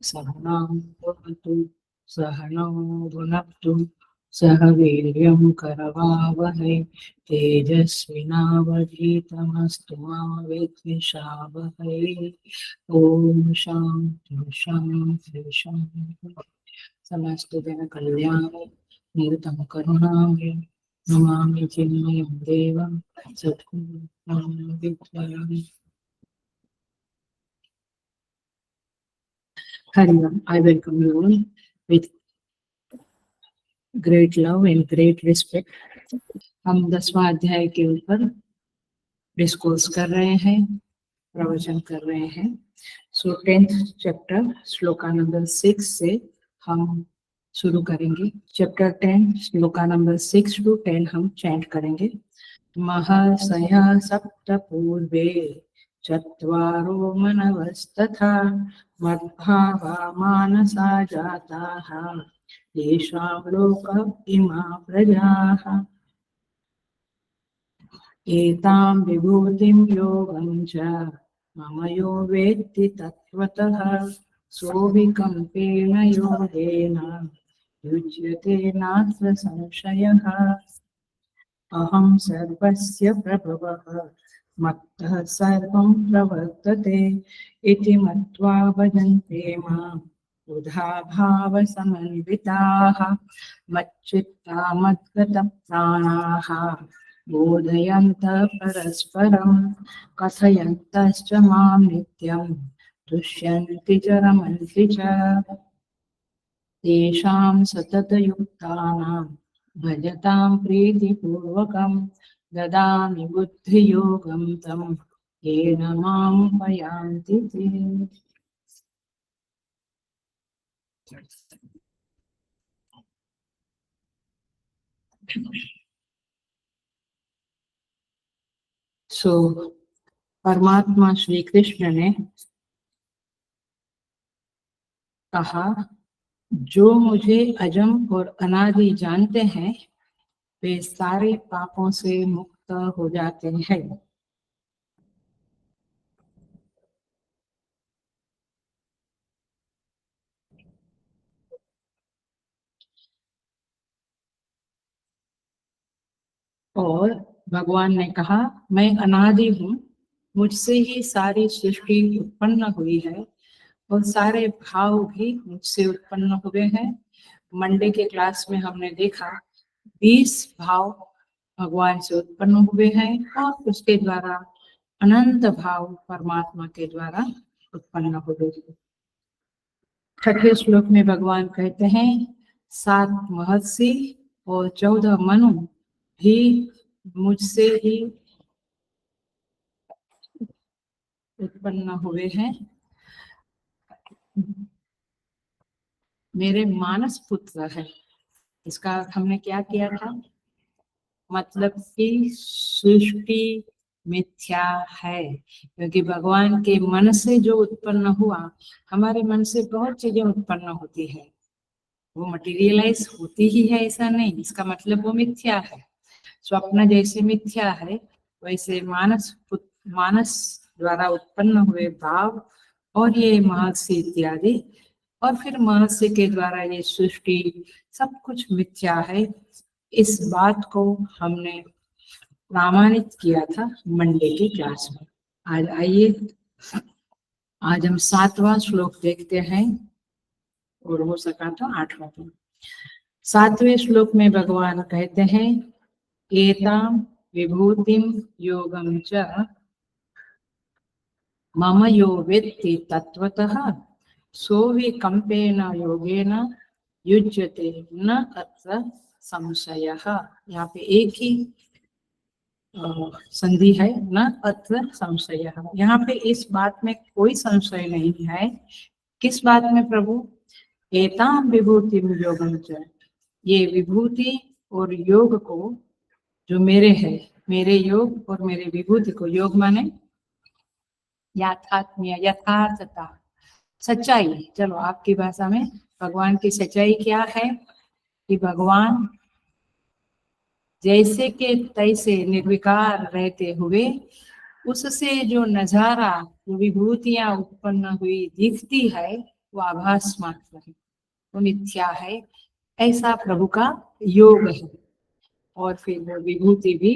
सहनां भवतु सहनौ भुनक्तु सह वीर्यं करवावहै तेजस्विनावधीतमस्तु मा विद्विषावहै। ॐ शान्ति शान्ति शान्ति। समस्त जन कल्याण निरतं करुणामय नमामि चिन्मयं देवं सद्गुरुं विद्यामि। Hariam, I welcome you all with great love and great respect. हम 10वां अध्याय के ऊपर डिस्कोर्स कर रहे हैं, प्रवचन कर रहे हैं। सो 10th चैप्टर श्लोका नंबर 6 से हम शुरू करेंगे। चैप्टर 10 श्लोका नंबर 6 to 10 हम चैंट करेंगे। महर्षय सप्त पूर्वे चत्वारो मनवस्तथा मद्भावा मानसा जाताः येषां लोक इमा प्रजाः एतां विभूतिं योगं च मम यो वेत्ति तत्त्वतः सोऽविकम्पेन योगेन युज्यते नात्र संशयः। अहं सर्वस्य प्रभवः मत्तः सर्वं प्रवर्तते इति मत्वा भजन्ते मां बुधा भावसमन्विताः मच्चित्ता मद्गतप्राणाः बोधयन्तः परस्परं कथयन्तश्च मां नित्यं तुष्यन्ति च रमन्ति च तेषां सततयुक्तानां भजतां प्रीतिपूर्वकं ददामि बुद्धियोगं तं येन मां उपयान्ति ते। सो परमात्मा श्री कृष्ण ने कहा, जो मुझे अजम और अनादि जानते हैं वे सारे पापों से मुक्त हो जाते हैं। और भगवान ने कहा, मैं अनादि हूँ, मुझसे ही सारी सृष्टि उत्पन्न हुई है और सारे भाव भी मुझसे उत्पन्न हुए हैं। मंडे के क्लास में हमने देखा 20 भाव भगवान से उत्पन्न हुए हैं और उसके द्वारा अनंत भाव परमात्मा के द्वारा उत्पन्न हुए हैं। 6ठे श्लोक में भगवान कहते हैं, 7 महर्षि और 14 मनु भी मुझसे ही उत्पन्न हुए हैं। मेरे मानस पुत्र है। इसका हमने क्या किया था? मतलब कि सृष्टि मिथ्या है, क्योंकि भगवान के मन से जो उत्पन्न हुआ, हमारे मन से बहुत चीजें उत्पन्न होती है, वो मटेरियलाइज होती ही है ऐसा नहीं, इसका मतलब वो मिथ्या है। स्वप्न जैसे मिथ्या है, वैसे मानस द्वारा उत्पन्न हुए भाव और ये महर्षि इत्यादि और फिर महर्षि के द्वारा ये सृष्टि सब कुछ मिथ्या है। इस बात को हमने प्रमाणित किया था मंडे की क्लास में। आज आइए, आज हम 7वां श्लोक देखते हैं और हो सका तो 8वां भी। 7वें श्लोक में भगवान कहते हैं, एतां विभूतिं योगं च मम यो वेत्ति तत्त्वतः सोऽविकम्पेन योगेन युज्यते न अत्र संशयः। यहाँ पे एक ही संधि है, न अत्र संशयः। यहाँ पे इस बात में कोई संशय नहीं है। किस बात में प्रभु? एतां विभूतिं योगं च, ये विभूति और योग को जो मेरे है, मेरे योग और मेरे विभूति को, योग माने याथात्म्य, यथार्थता, सच्चाई। चलो आपकी भाषा में भगवान की सच्चाई क्या है कि भगवान जैसे के तैसे निर्विकार रहते हुए उससे जो नजारा, जो विभूतियां उत्पन्न हुई दिखती है, वो आभास मात्र है, वो मिथ्या है। ऐसा प्रभु का योग है। और फिर वो विभूति भी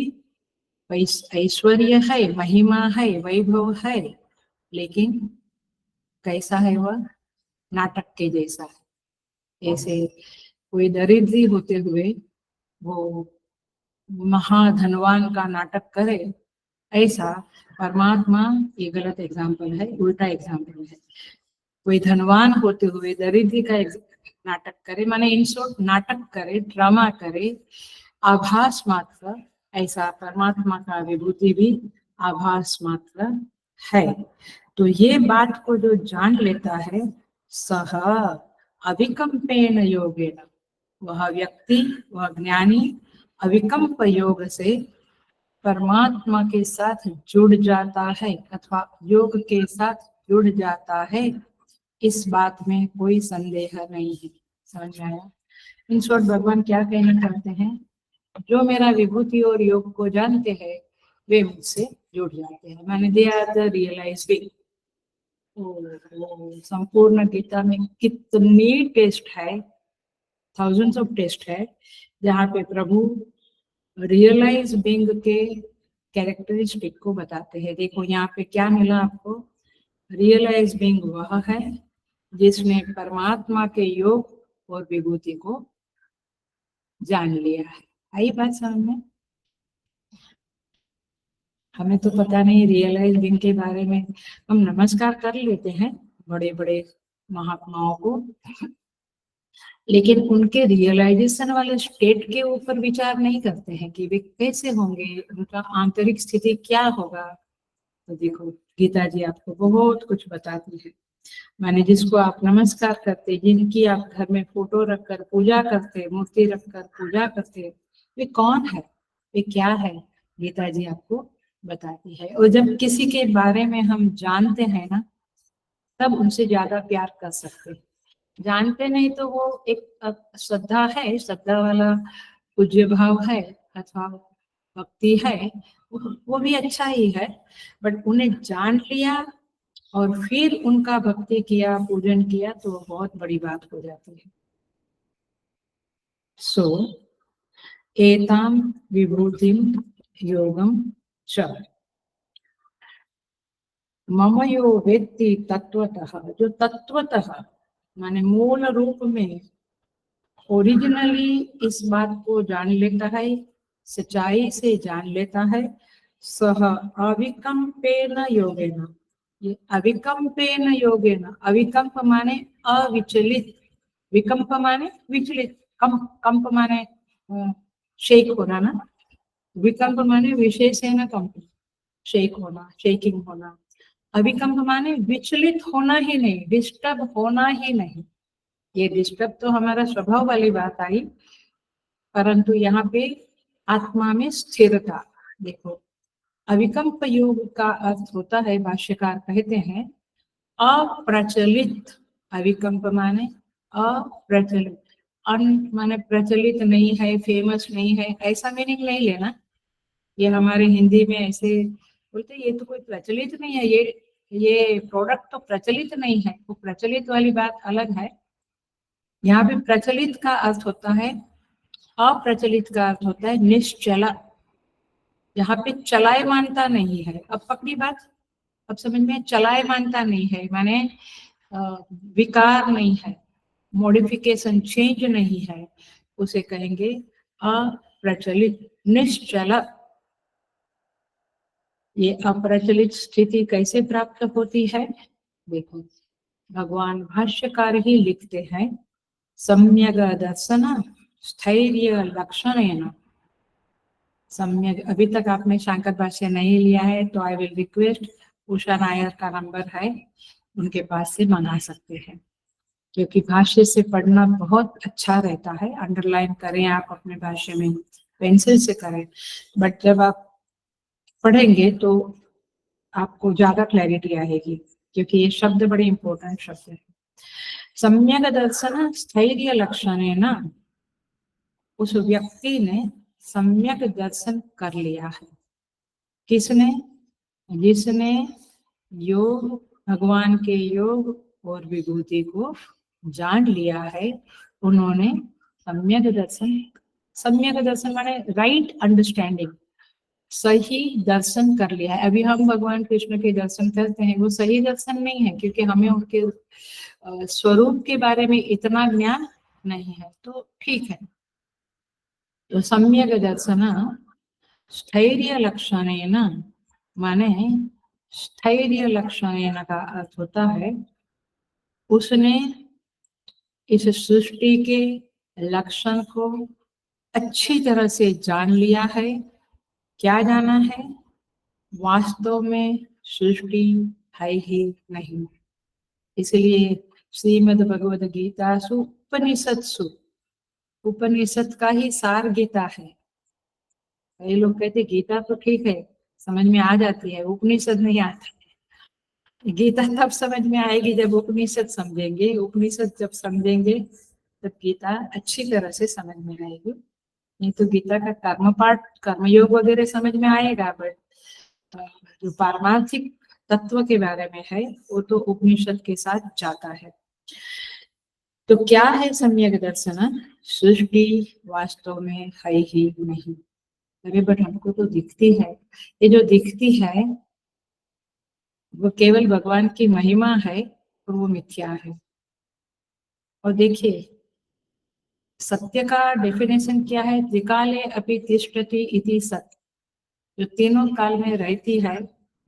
ऐश्वर्य है, महिमा है, वैभव है, लेकिन कैसा है वह? नाटक के जैसा है। ऐसे कोई दरिद्री होते हुए वो महाधनवान का नाटक करे, ऐसा परमात्मा, ये गलत एग्जाम्पल है, उल्टा एग्जाम्पल है। कोई धनवान होते हुए दरिद्री का नाटक करे, माने इन शॉर्ट नाटक करे, ड्रामा करे, आभास मात्र। ऐसा परमात्मा का विभूति भी आभास मात्र है। तो ये बात को जो जान लेता है, सह अविकम्पेन योगेन, वह व्यक्ति, वह ज्ञानी अविकम्प योग से परमात्मा के साथ जुड़ जाता है अथवा योग के साथ जुड़ जाता है। इस बात में कोई संदेह नहीं है। समझ में आया? इन शॉर्ट भगवान क्या कहना चाहते हैं? जो मेरा विभूति और योग को जानते हैं वे मुझसे जुड़ जाते हैं। मैंने दिया था रियलाइजिंग। संपूर्ण गीता में कितनी टेस्ट है, थाउजेंड्स ऑफ टेस्ट है, जहाँ पे प्रभु रियलाइज बीइंग के कैरेक्टरिस्टिक को बताते हैं। देखो यहाँ पे क्या मिला आपको? रियलाइज बीइंग वह है जिसने परमात्मा के योग और विभूति को जान लिया है। आई बात समझ में? हमें तो पता नहीं रियलाइज बीइंग के बारे में। हम नमस्कार कर लेते हैं बड़े बड़े महात्माओं को, लेकिन उनके रियलाइजेशन वाले स्टेट के ऊपर विचार नहीं करते हैं कि वे कैसे होंगे, उनका आंतरिक स्थिति क्या होगा। तो देखो गीता जी आपको बहुत कुछ बताती है। माने जिसको आप नमस्कार करते, जिनकी आप घर में फोटो रखकर पूजा करते, मूर्ति रखकर पूजा करते, वे कौन है, वे क्या है, गीता जी आपको बताती है। और जब किसी के बारे में हम जानते हैं ना, तब उनसे ज्यादा प्यार कर सकते हैं। जानते नहीं तो वो एक श्रद्धा है, श्रद्धा वाला पूज्य भाव है अथवा भक्ति है, वो भी अच्छा ही है। बट उन्हें जान लिया और फिर उनका भक्ति किया, पूजन किया, तो वो बहुत बड़ी बात हो जाती है। सो एताम विभूतिम योगम च मम यो वेत्ति तत्वतः, जो तत्वतः माने मूल रूप में ओरिजिनली इस बात को जान लेता है, सच्चाई से जान लेता है, सह अविकम्पेन योगेन। ये अविकम्पेन योगेन, अविकम्प माने अविचलित, विकम्प माने विचलित, कंप माने शेक होना ना, विकम्प माने विशेषण कंप, शेक होना, शेकिंग होना। अविकम्प माने विचलित होना ही नहीं, डिस्टर्ब होना ही नहीं। ये डिस्टर्ब तो हमारा स्वभाव वाली बात आई, परंतु यहाँ पे आत्मा में स्थिरता। देखो अविकम्प योग का अर्थ होता है, भाष्यकार कहते हैं अप्रचलित। अविकम्प माने अप्रचलित, अन माने प्रचलित नहीं है, फेमस नहीं है, ऐसा मीनिंग नहीं लेना। ये हमारे हिंदी में ऐसे बोलते ये तो कोई प्रचलित नहीं है, ये प्रोडक्ट तो प्रचलित नहीं है। वो प्रचलित वाली बात अलग है। यहाँ पे प्रचलित का अर्थ होता है, अप्रचलित का अर्थ होता है निश्चला। यहाँ पे चलाए मानता नहीं है। अब पकड़ी बात, अब समझ में? चलाए मानता नहीं है माने विकार नहीं है, मॉडिफिकेशन, चेंज नहीं है, उसे कहेंगे अप्रचलित, निश्चला। ये अप्रचलित स्थिति कैसे प्राप्त होती है? देखो भगवान भाष्यकार ही लिखते हैं, सम्यक दर्शन स्थैर्य लक्षणेन। सम्यक, अभी तक आपने शांकर भाष्य नहीं लिया है तो I will request, Usha Nair का नंबर है, उनके पास से मंगा सकते हैं, क्योंकि भाष्य से पढ़ना बहुत अच्छा रहता है। अंडरलाइन करें आप अपने भाष्य में, पेंसिल से करें, बट जब आप पढ़ेंगे तो आपको ज्यादा क्लैरिटी आएगी, क्योंकि ये शब्द बड़े इंपॉर्टेंट शब्द है। सम्यक दर्शन स्थैर्य लक्षण है ना, उस व्यक्ति ने सम्यक दर्शन कर लिया है। किसने? जिसने योग, भगवान के योग और विभूति को जान लिया है, उन्होंने सम्यक दर्शन, सम्यक दर्शन माने राइट अंडरस्टैंडिंग, सही दर्शन कर लिया है। अभी हम भगवान कृष्ण के दर्शन करते हैं, वो सही दर्शन नहीं है, क्योंकि हमें उनके स्वरूप के बारे में इतना ज्ञान नहीं है, तो ठीक है। तो सम्यक दर्शन स्थैर्य लक्षणेन, माने स्थैर्य लक्षणेन का अर्थ होता है उसने इस सृष्टि के लक्षण को अच्छी तरह से जान लिया है। क्या जाना है? वास्तव में सृष्टि है ही नहीं। इसलिए श्रीमद् भगवद गीतासु उपनिषत्सु, उपनिषद का ही सार गीता है। कई लोग कहते गीता तो ठीक है, समझ में आ जाती है, उपनिषद नहीं आता है। गीता तब समझ में आएगी जब उपनिषद समझेंगे, उपनिषद जब समझेंगे तब गीता अच्छी तरह से समझ में आएगी। नहीं तो गीता का कर्म पाठ, कर्मयोग वगैरह समझ में आएगा, बट जो पारमार्थिक तत्व के बारे में है वो तो उपनिषद के साथ जाता है। तो क्या है सम्यक दर्शन? सृष्टि वास्तव में है ही नहीं। अरे बट हमको तो दिखती है। ये जो दिखती है वो केवल भगवान की महिमा है और वो मिथ्या है। और देखिए सत्य का डेफिनेशन क्या है? त्रिकाले अपि तिष्ठति इति सत्य। जो तीनों काल में रहती है,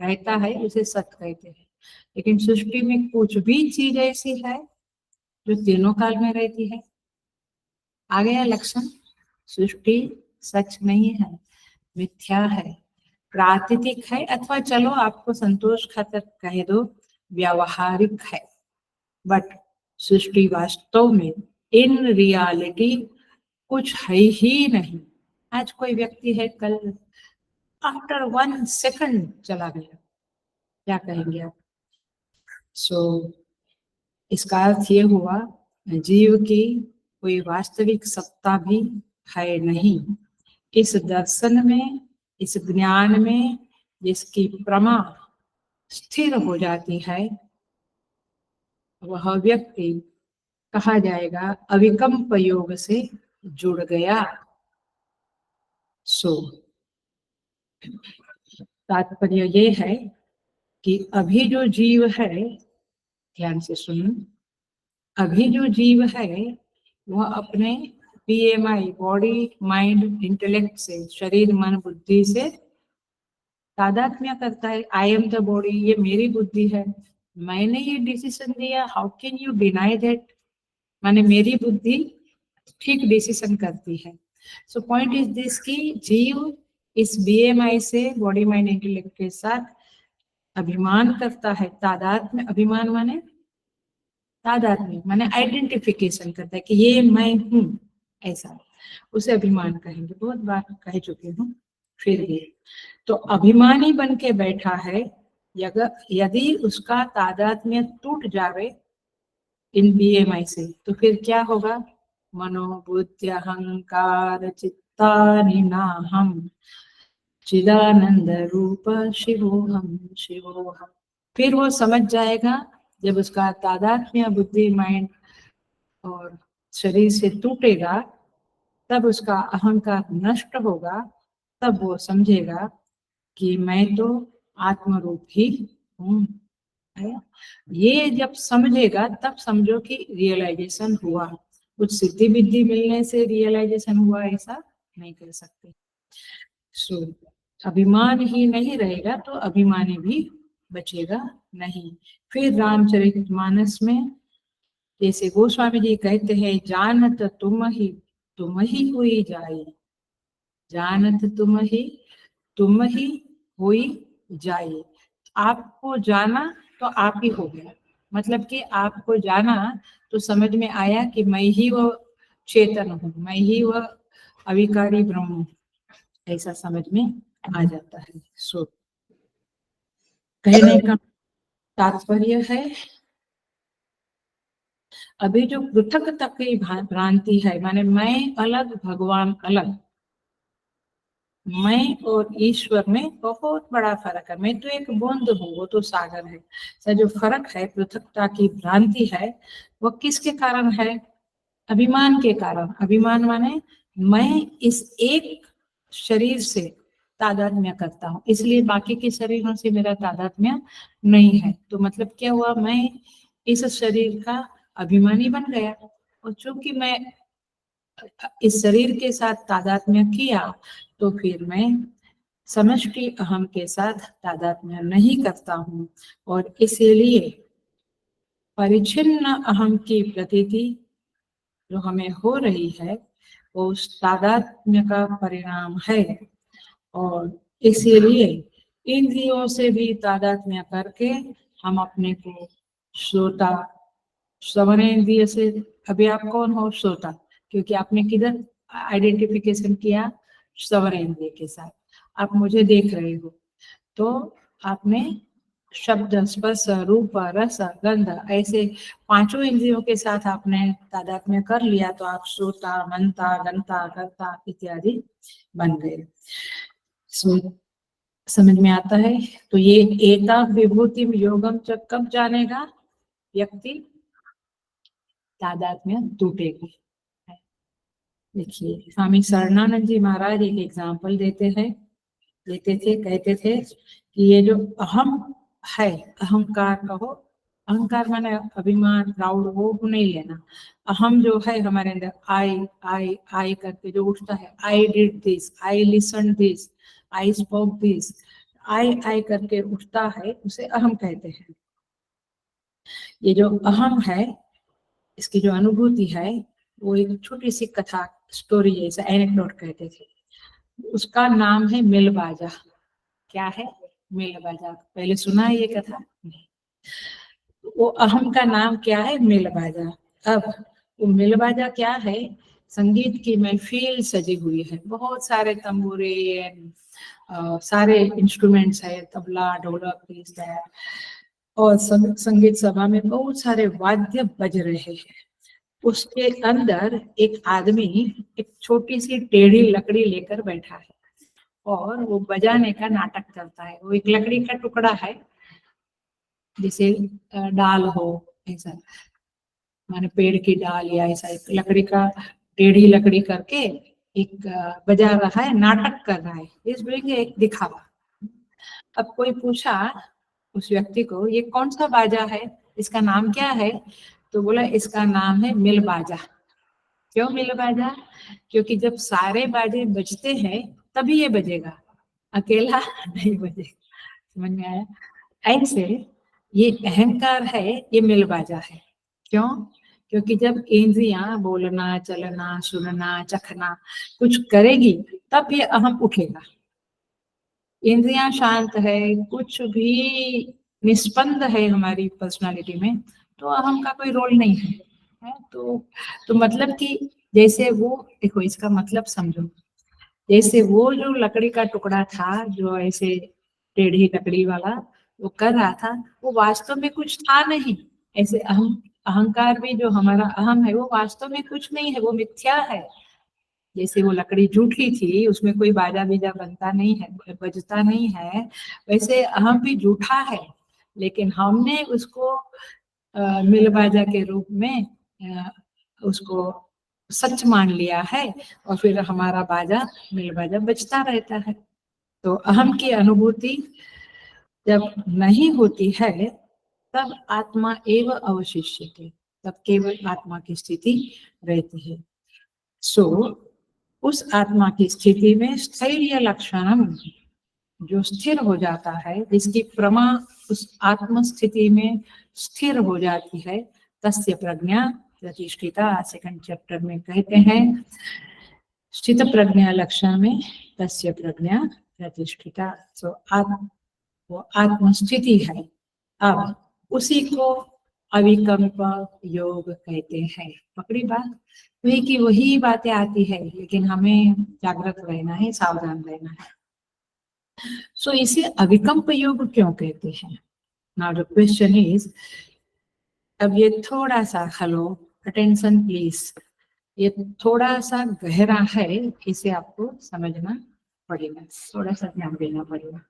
रहता है, उसे सत्य कहते हैं। लेकिन सृष्टि में कुछ भी चीज ऐसी है जो तीनों काल में रहती है। आ गया लक्षण? सृष्टि सच नहीं है, मिथ्या है, प्राकृतिक है, अथवा चलो आपको संतोष खातर कह दो व्यावहारिक है। बट सृष्टि वास्तव में इन रियलिटी कुछ है ही नहीं। आज कोई व्यक्ति है, कल आफ्टर 1 सेकंड चला गया, क्या कहेंगे आप? सो इसका अर्थ ये हुआ जीव की कोई वास्तविक सत्ता भी है नहीं। इस दर्शन में, इस ज्ञान में जिसकी प्रमा स्थिर हो जाती है, वह व्यक्ति कहा जाएगा अविकल्प योग से जुड़ गया। सो तात्पर्य ये है कि अभी जो जीव है, ध्यान से सुनो, अभी जो जीव है वह अपने PMI, बॉडी माइंड इंटेलेक्ट से, शरीर मन बुद्धि से तादात्म्य करता है। आई एम द बॉडी, ये मेरी बुद्धि है, मैंने ये डिसीजन दिया, how can you deny that? माने मेरी बुद्धि ठीक डिसीजन करती है। सो पॉइंट इज दिस कि जीव इस BMI से, बॉडी माइंड इंटेलेक्ट के साथ अभिमान करता है। तादात्म्य, अभिमान माने तादात्म्य, माने आइडेंटिफिकेशन करता है कि ये मैं हूँ, ऐसा उसे अभिमान कहेंगे। बहुत बार कह चुके हूँ, फिर भी तो अभिमानी बन के बैठा है। यदि उसका तादात्म्य टूट जावे इन BMI से, तो फिर क्या होगा? मनोबुद्धि अहंकार चित्तानि नाहं चिदानंद रूप शिवोहम शिवोहम। फिर वो समझ जाएगा, जब उसका तादात्म्य बुद्धि माइंड और शरीर से टूटेगा, तब उसका अहंकार नष्ट होगा, तब वो समझेगा कि मैं तो आत्मरूप ही हूँ। ये जब समझेगा तब समझो कि रियलाइजेशन हुआ। कुछ सिद्धि विद्धि मिलने से रियलाइजेशन हुआ ऐसा नहीं कह सकते। सो अभिमान ही नहीं रहेगा तो अभिमानी भी बचेगा नहीं। फिर रामचरितमानस में जैसे गोस्वामी जी कहते हैं, जानत तुम ही हुई जाए, जानत तुम ही हुई जाए। आपको जाना तो आप ही हो गया, मतलब कि आपको जाना तो समझ में आया कि मैं ही वो चेतन हूँ, मैं ही वह अविकारी ब्रह्म हूँ, ऐसा समझ में आ जाता है। सो कहने का तात्पर्य है अभी जो पृथकता की भ्रांति है, माने मैं अलग भगवान अलग, मैं और ईश्वर में बहुत बड़ा फर्क है। मैं तो एक बूंद हूँ, वो तो सागर है। सर जो फर्क है, पृथकता की भ्रांति है, वो किसके कारण है? अभिमान के कारण। अभिमान माने मैं इस एक शरीर से तादात्म्य करता हूँ, इसलिए बाकी के शरीरों से मेरा तादात्म्य नहीं है। तो मतलब क्या हुआ? मैं इस शरीर का अभिमानी बन गया, और चूंकि मैं इस शरीर के साथ तादात्म्य किया, तो फिर मैं समष्टि अहम के साथ तादात्म्य नहीं करता हूँ, और इसीलिए परिच्छिन्न अहम की प्रतीति जो हमें हो रही है, वो उस तादात्म्य का परिणाम है। और इसीलिए इंद्रियों से भी तादात्म्य करके हम अपने को श्रोता, श्रवणेन्द्रिय से, अभी आप कौन हो? श्रोता, क्योंकि आपने किधर आइडेंटिफिकेशन किया? श्रवणेन्द्रिय के साथ। आप मुझे देख रहे हो, तो आपने शब्द, स्पर्श, रूप, रस, गंध, ऐसे पांचों इंद्रियों के साथ आपने तादात्म्य कर लिया, तो आप श्रोता, मनता, गंता, कर्ता इत्यादि बन गए। समझ में आता है? तो ये एता विभूति योगम च कब जानेगा व्यक्ति? तादात्म्य टूटेगी। देखिए, स्वामी शरणानंद जी महाराज एक एग्जाम्पल देते थे, कहते थे कि ये जो अहम है, अहंकार कहो, अहंकार माने अभिमान, प्राउड, वो नहीं लेना। अहम जो है हमारे अंदर, आई करके जो उठता है, I did this, I listen this, I spoke this, I करके उठता है, उसे अहम कहते हैं। ये जो अहम है, इसकी जो अनुभूति है, वो एक छोटी सी कथा, स्टोरी जैसा, एनेक्डोट कहते थे। उसका नाम है मिलबाजा। क्या है? मिलबाजा। पहले सुना है ये कथा? वो अहम का नाम क्या है? मिलबाजा। अब वो मिलबाजा क्या है? संगीत की महफिल सजी हुई है, बहुत सारे तंबूरे, सारे इंस्ट्रूमेंट्स है, तबला, ढोलक, पीस है, और संगीत सभा में बहुत सारे वाद्य बज रहे हैं। उसके अंदर एक आदमी एक छोटी सी टेढ़ी लकड़ी लेकर बैठा है, और वो बजाने का नाटक करता है। वो एक लकड़ी का टुकड़ा है, जैसे डाल हो, ऐसा माने पेड़ की डाल या ऐसा एक लकड़ी का, टेढ़ी लकड़ी करके एक बजा रहा है, नाटक कर रहा है, इस डूइंग एक दिखावा। अब कोई पूछा उस व्यक्ति को, ये कौन सा बाजा है, इसका नाम क्या है? तो बोला इसका नाम है मिल बाजा। क्यों मिल बाजा? क्योंकि जब सारे बाजे बजते हैं तभी ये बजेगा, अकेला नहीं बजेगा। समझ में आया? ऐसे ये अहंकार है, ये मिल बाजा है। क्यों? क्योंकि जब इंद्रियां बोलना, चलना, सुनना, चखना कुछ करेगी, तब ये अहम उठेगा। इंद्रियां शांत है, कुछ भी निष्पन्द है हमारी पर्सनालिटी में, तो अहम का कोई रोल नहीं है। तो मतलब कि जैसे वो, देखो इसका मतलब समझो, जैसे वो जो लकड़ी का टुकड़ा था, जो ऐसे टेढ़ी लकड़ी वाला वो कर रहा था, वो वास्तव में कुछ था नहीं। ऐसे अहंकार भी जो हमारा अहम है, वो वास्तव में कुछ नहीं है, वो मिथ्या है। जैसे वो लकड़ी झूठी थी, उसमें कोई बाजा बीजा बनता नहीं है, बजता नहीं है, वैसे अहम भी झूठा है, लेकिन हमने उसको मिल बाजा के रूप में उसको सच मान लिया है, और फिर हमारा बाजा, मिल बाजा बजता रहता है। तो अहम की अनुभूति जब नहीं होती है, तब आत्मा एव अवशिष्यते, तब केवल आत्मा की स्थिति रहती है। सो उस आत्मा की स्थिति में स्थैर्य लक्षणम, जो स्थिर हो जाता है, जिसकी प्रमा उस आत्म स्थिति में स्थिर हो जाती है, तस्य प्रज्ञा प्रतिष्ठिता। सेकंड चैप्टर में कहते हैं, स्थित प्रज्ञा लक्षण में तस्य प्रज्ञा प्रतिष्ठिता। सो वो आत्म स्थिति है। अब उसी को अविकल्प योग कहते हैं। पकड़ी बात? वही की वही बातें आती है, लेकिन हमें जागृत रहना है, सावधान रहना है। सो इसे अविकल्प योग क्यों कहते हैं? नाउ द क्वेश्चन इज, अब ये थोड़ा सा, हेलो अटेंशन प्लीज, ये थोड़ा सा गहरा है, इसे आपको समझना पड़ेगा, थोड़ा सा ध्यान देना पड़ेगा।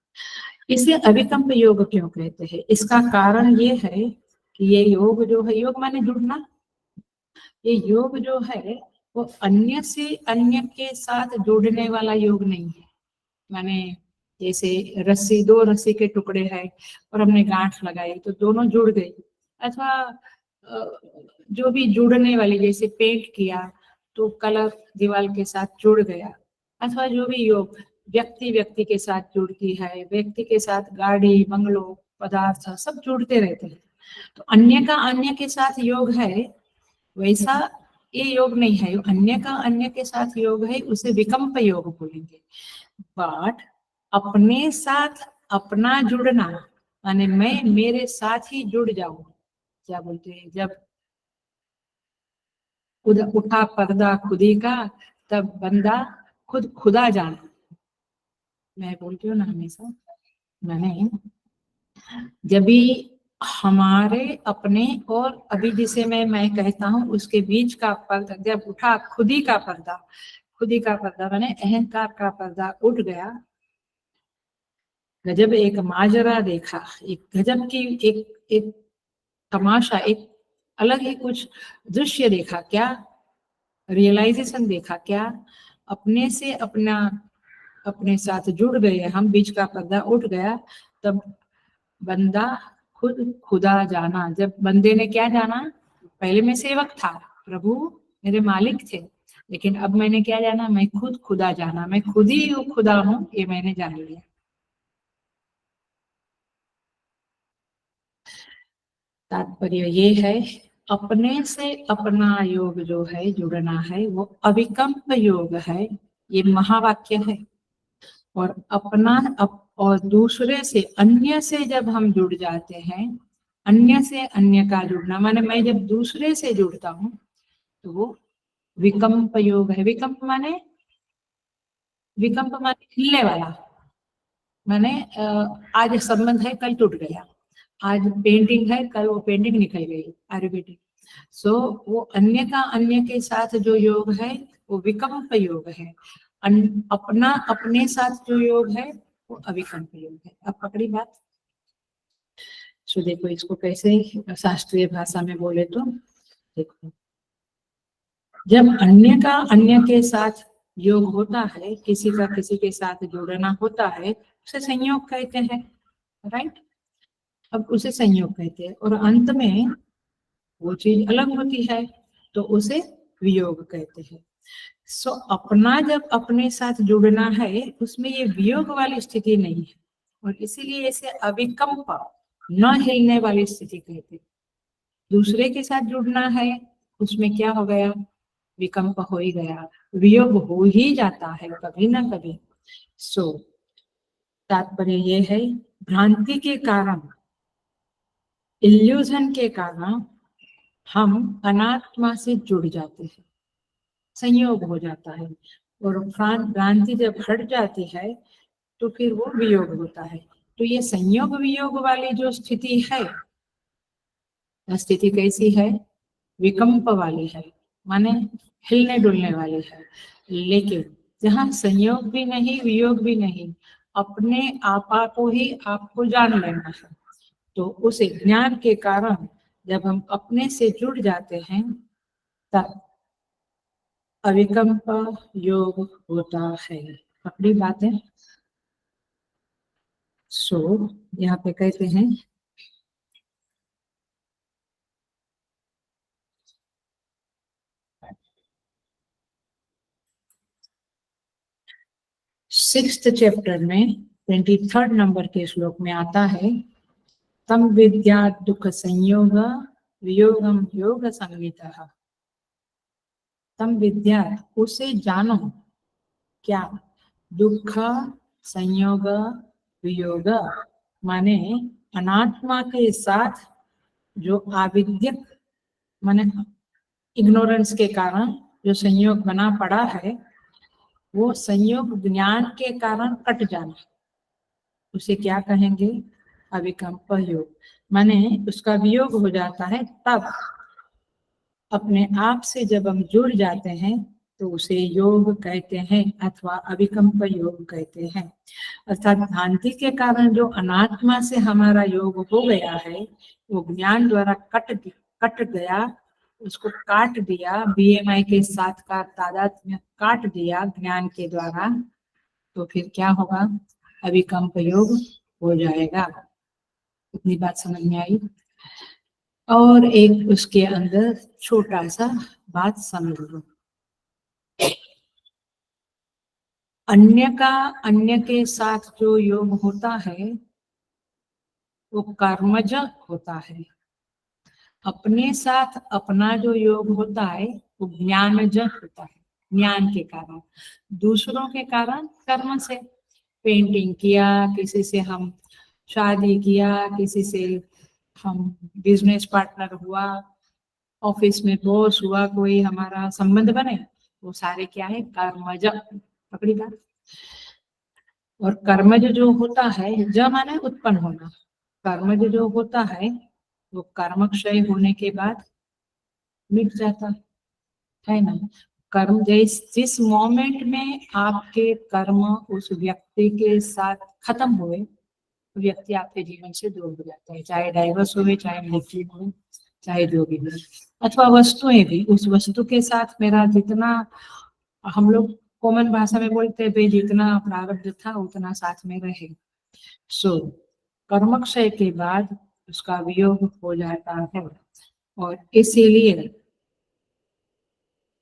इसे अविकल्प योग क्यों कहते हैं? इसका कारण ये है कि ये योग जो है, योग माने जुड़ना, ये योग जो है वो अन्य से अन्य के साथ जोड़ने वाला योग नहीं है। माने जैसे रस्सी, दो रस्सी के टुकड़े हैं और हमने गांठ लगाई तो दोनों जुड़ गई, अथवा जो भी जुड़ने वाली, जैसे पेंट किया तो कलर दीवार के साथ जुड़ गया, अथवा जो भी योग व्यक्ति व्यक्ति के साथ जुड़ती है, व्यक्ति के साथ गाड़ी बंगलो पदार्थ सब जुड़ते रहते हैं। तो अन्य का अन्य के साथ योग है, वैसा ये योग नहीं है। अन्य का अन्य के साथ योग है, उसे विकल्प योग बोलेंगे। बट अपने साथ अपना जुड़ना, माने मैं मेरे साथ ही जुड़ जाऊं, क्या बोलते हैं, जब खुद उठा पर्दा खुदी का, तब बंदा खुद खुदा जाना। मैं बोलती हूँ ना हमेशा, मैंने जब भी हमारे अपने और अभी जिसे मैं कहता हूँ उसके बीच का पर्दा जब उठा, खुदी का पर्दा, खुदी का पर्दा माने अहंकार का पर्दा उठ गया, गजब एक माजरा देखा, एक गजब की एक एक तमाशा, एक अलग ही कुछ दृश्य देखा। क्या रियलाइजेशन देखा? क्या अपने से अपना, अपने साथ जुड़ गए हम, बीच का पर्दा उठ गया, तब बंदा खुद खुदा जाना। जब बंदे ने क्या जाना, पहले मैं सेवक था, प्रभु मेरे मालिक थे, लेकिन अब मैंने क्या जाना, मैं खुद खुदा जाना, मैं खुद ही खुदा हूँ, ये मैंने जान लिया। तात्पर्य ये है, अपने से अपना योग जो है, जुड़ना है, वो अविकल्प योग है, ये महावाक्य है। और अपना और दूसरे से, अन्य से जब हम जुड़ जाते हैं, अन्य से अन्य का जुड़ना माने मैं जब दूसरे से जुड़ता हूँ तो वो विकल्प योग है। विकल्प माने, विकल्प माने हिलने वाला, माने आज संबंध है कल टूट गया, आज पेंटिंग है कल वो पेंटिंग निकल गई, अरे बेटी। सो वो अन्य का अन्य के साथ जो योग है वो विकल्प योग है। अपना अपने साथ जो योग है वो अविकल्प योग है। अब पकड़ी बात? सो देखो इसको कैसे शास्त्रीय भाषा में बोले तो, देखो जब अन्य का अन्य के साथ योग होता है, किसी का किसी के साथ जुड़ना होता है, उसे संयोग कहते हैं, राइट? अब उसे संयोग कहते हैं, और अंत में वो चीज अलग होती है तो उसे वियोग कहते हैं। सो अपना जब अपने साथ जुड़ना है, उसमें ये वियोग वाली स्थिति नहीं है, और इसीलिए इसे अविकल्प, न हिलने वाली स्थिति कहते हैं। दूसरे के साथ जुड़ना है, उसमें क्या हो गया, विकल्प हो ही गया, वियोग हो ही जाता है कभी ना कभी। सो तात्पर्य ये है, भ्रांति के कारण, इल्यूजन के कारण हम अनात्मा से जुड़ जाते हैं, संयोग हो जाता है, और भ्रांति जब हट जाती है तो फिर वो वियोग होता है। तो ये संयोग वियोग वाली जो स्थिति है, स्थिति कैसी है, विकल्प वाली है, माने हिलने डुलने वाली है। लेकिन जहाँ संयोग भी नहीं वियोग भी नहीं, अपने आपा को ही आपको जान लेना है, तो उस ज्ञान के कारण जब हम अपने से जुड़ जाते हैं तब अविकल्प योग होता है। पकड़ी बातें? सो यहाँ पे कहते हैं, सिक्स्थ चैप्टर में 23rd नंबर के श्लोक में आता है, तम विद्या दुख संयोग वियोगम योग संगीतः। तम विद्या, उसे जानो, क्या, दुख संयोग वियोग, माने अनात्मा के साथ जो आविद्यक, माने इग्नोरेंस के कारण जो संयोग बना पड़ा है, वो संयोग ज्ञान के कारण कट जाना। उसे क्या कहेंगे? अविकल्प योग। माने उसका वियोग हो जाता है तब अपने आप से जब हम जुड़ जाते हैं तो उसे योग कहते हैं अथवा अविकल्प योग कहते हैं। अर्थात भ्रांति के कारण जो अनात्मा से हमारा योग हो गया है वो ज्ञान द्वारा कट गया, उसको काट दिया, बीएमआई के साथ का तादात्म्य काट दिया ज्ञान के द्वारा, तो फिर क्या होगा? अविकल्प योग हो जाएगा। इतनी बात समझ में आई? और एक उसके अंदर छोटा सा बात समझ लो, अन्य के साथ जो योग होता है वो कर्मज होता है। अपने साथ अपना जो योग होता है वो ज्ञानज होता है, ज्ञान के कारण। दूसरों के कारण कर्म से, पेंटिंग किया, किसी से हम शादी किया, किसी से हम बिजनेस पार्टनर हुआ, ऑफिस में बॉस हुआ, कोई हमारा संबंध बने, वो सारे क्या है? कर्मज। पकड़ी बात? और कर्मज जो होता है, ज माने उत्पन्न होना, कर्मज जो होता है वो कर्म क्षय होने के बाद मिट जाता है ना। कर्म जिस मोमेंट में आपके कर्म उस व्यक्ति के साथ खत्म हुए, व्यक्ति आपके जीवन से दूर हो जाता है, चाहे डाइवर्स हुए, चाहे मृत्यु हो, चाहे जो भी हो, अथवा वस्तुएं भी। उस वस्तु के साथ मेरा जितना, हम लोग कॉमन भाषा में बोलते हैं भाई, जितना प्रारब्ध था उतना साथ में रहे। सो कर्मक्षय के बाद उसका वियोग हो जाता है। और इसीलिए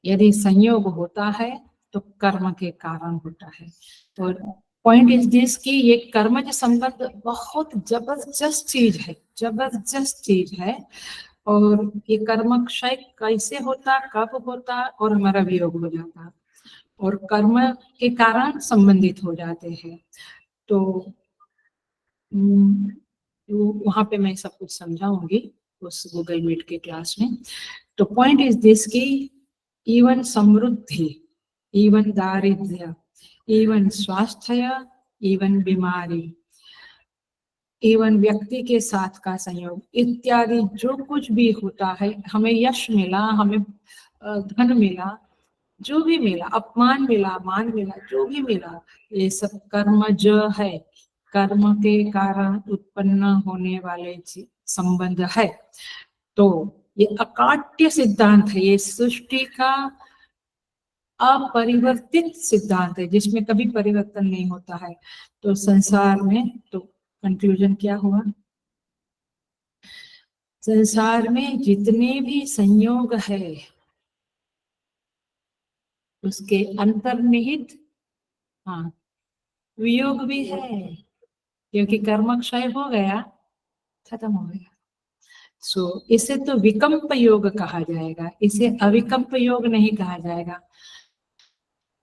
यदि संयोग होता है तो कर्म के कारण होता है। तो पॉइंट इज दिस कि ये कर्मज संबंध बहुत जबरदस्त चीज है, जबरदस्त चीज है। और ये कर्म क्षय कैसे होता, कब होता, और हमारा वियोग हो जाता, और कर्म के कारण संबंधित हो जाते हैं। तो वहां पे मैं सब कुछ समझाऊंगी उस गूगल मीट के क्लास में। तो पॉइंट इज दिस कि इवन समृद्धि, इवन दारिद्र्य, इवन स्वास्थ्य, इवन बीमारी, इवन व्यक्ति के साथ का संयोग इत्यादि जो कुछ भी होता है, हमें यश मिला, हमें धन मिला, जो भी मिला, अपमान मिला, मान मिला, जो भी मिला, ये सब कर्मज है, कर्म के कारण उत्पन्न होने वाले संबंध है। तो ये अकाट्य सिद्धांत है, ये सृष्टि का अपरिवर्तित सिद्धांत है जिसमें कभी परिवर्तन नहीं होता है। तो संसार में, तो कंक्लूजन क्या हुआ? संसार में जितने भी संयोग है उसके अंतर्निहित, हाँ, वियोग भी है, क्योंकि कर्म क्षय हो गया, खत्म हो गया। सो इसे तो विकल्प योग कहा जाएगा, इसे अविकल्प योग नहीं कहा जाएगा।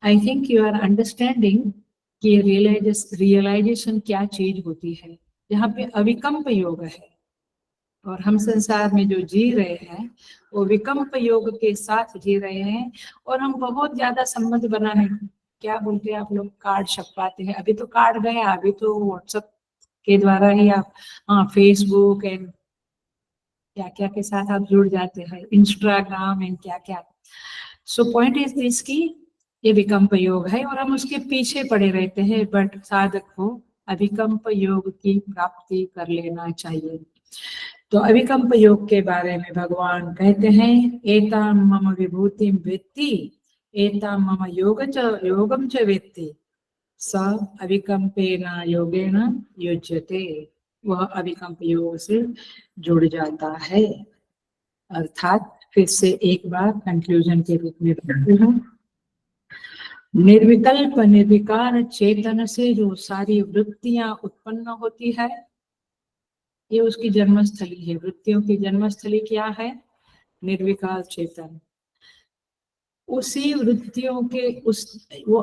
I think you are understanding कि रियलाइजेशन क्या चीज होती है। यहाँ पे अविकल्प योग है और हम संसार में जो जी रहे हैं वो विकल्प योग के साथ जी रहे हैं। और हम बहुत ज्यादा संबंध बनाने, क्या बोलते हैं आप लोग, कार्ड छपवाते हैं। अभी तो कार्ड गया, अभी तो व्हाट्सएप के द्वारा ही आप, हाँ, फेसबुक एंड क्या क्या के साथ आप जुड़ जाते हैं, इंस्टाग्राम एंड क्या क्या। सो पॉइंट इज दिस की ये विकल्प योग है और हम उसके पीछे पड़े रहते हैं, बट साधक को अभिकल्प योग की प्राप्ति कर लेना चाहिए। तो अभिकल्प योग के बारे में भगवान कहते हैं, एतां मम विभूतिं वेत्ति, एतां मम योगम च वेत्ति, स अभिकल्पेन योगेन युज्यते। वह अभिकल्प योग से जुड़ जाता है। अर्थात फिर से एक बार कंक्लूजन के रूप में बताती हूँ, निर्विकल्प निर्विकार चेतन से जो सारी वृत्तियां उत्पन्न होती है, ये उसकी जन्मस्थली है। वृत्तियों की जन्मस्थली क्या है? निर्विकार चेतन। उसी वृत्तियों के उस वो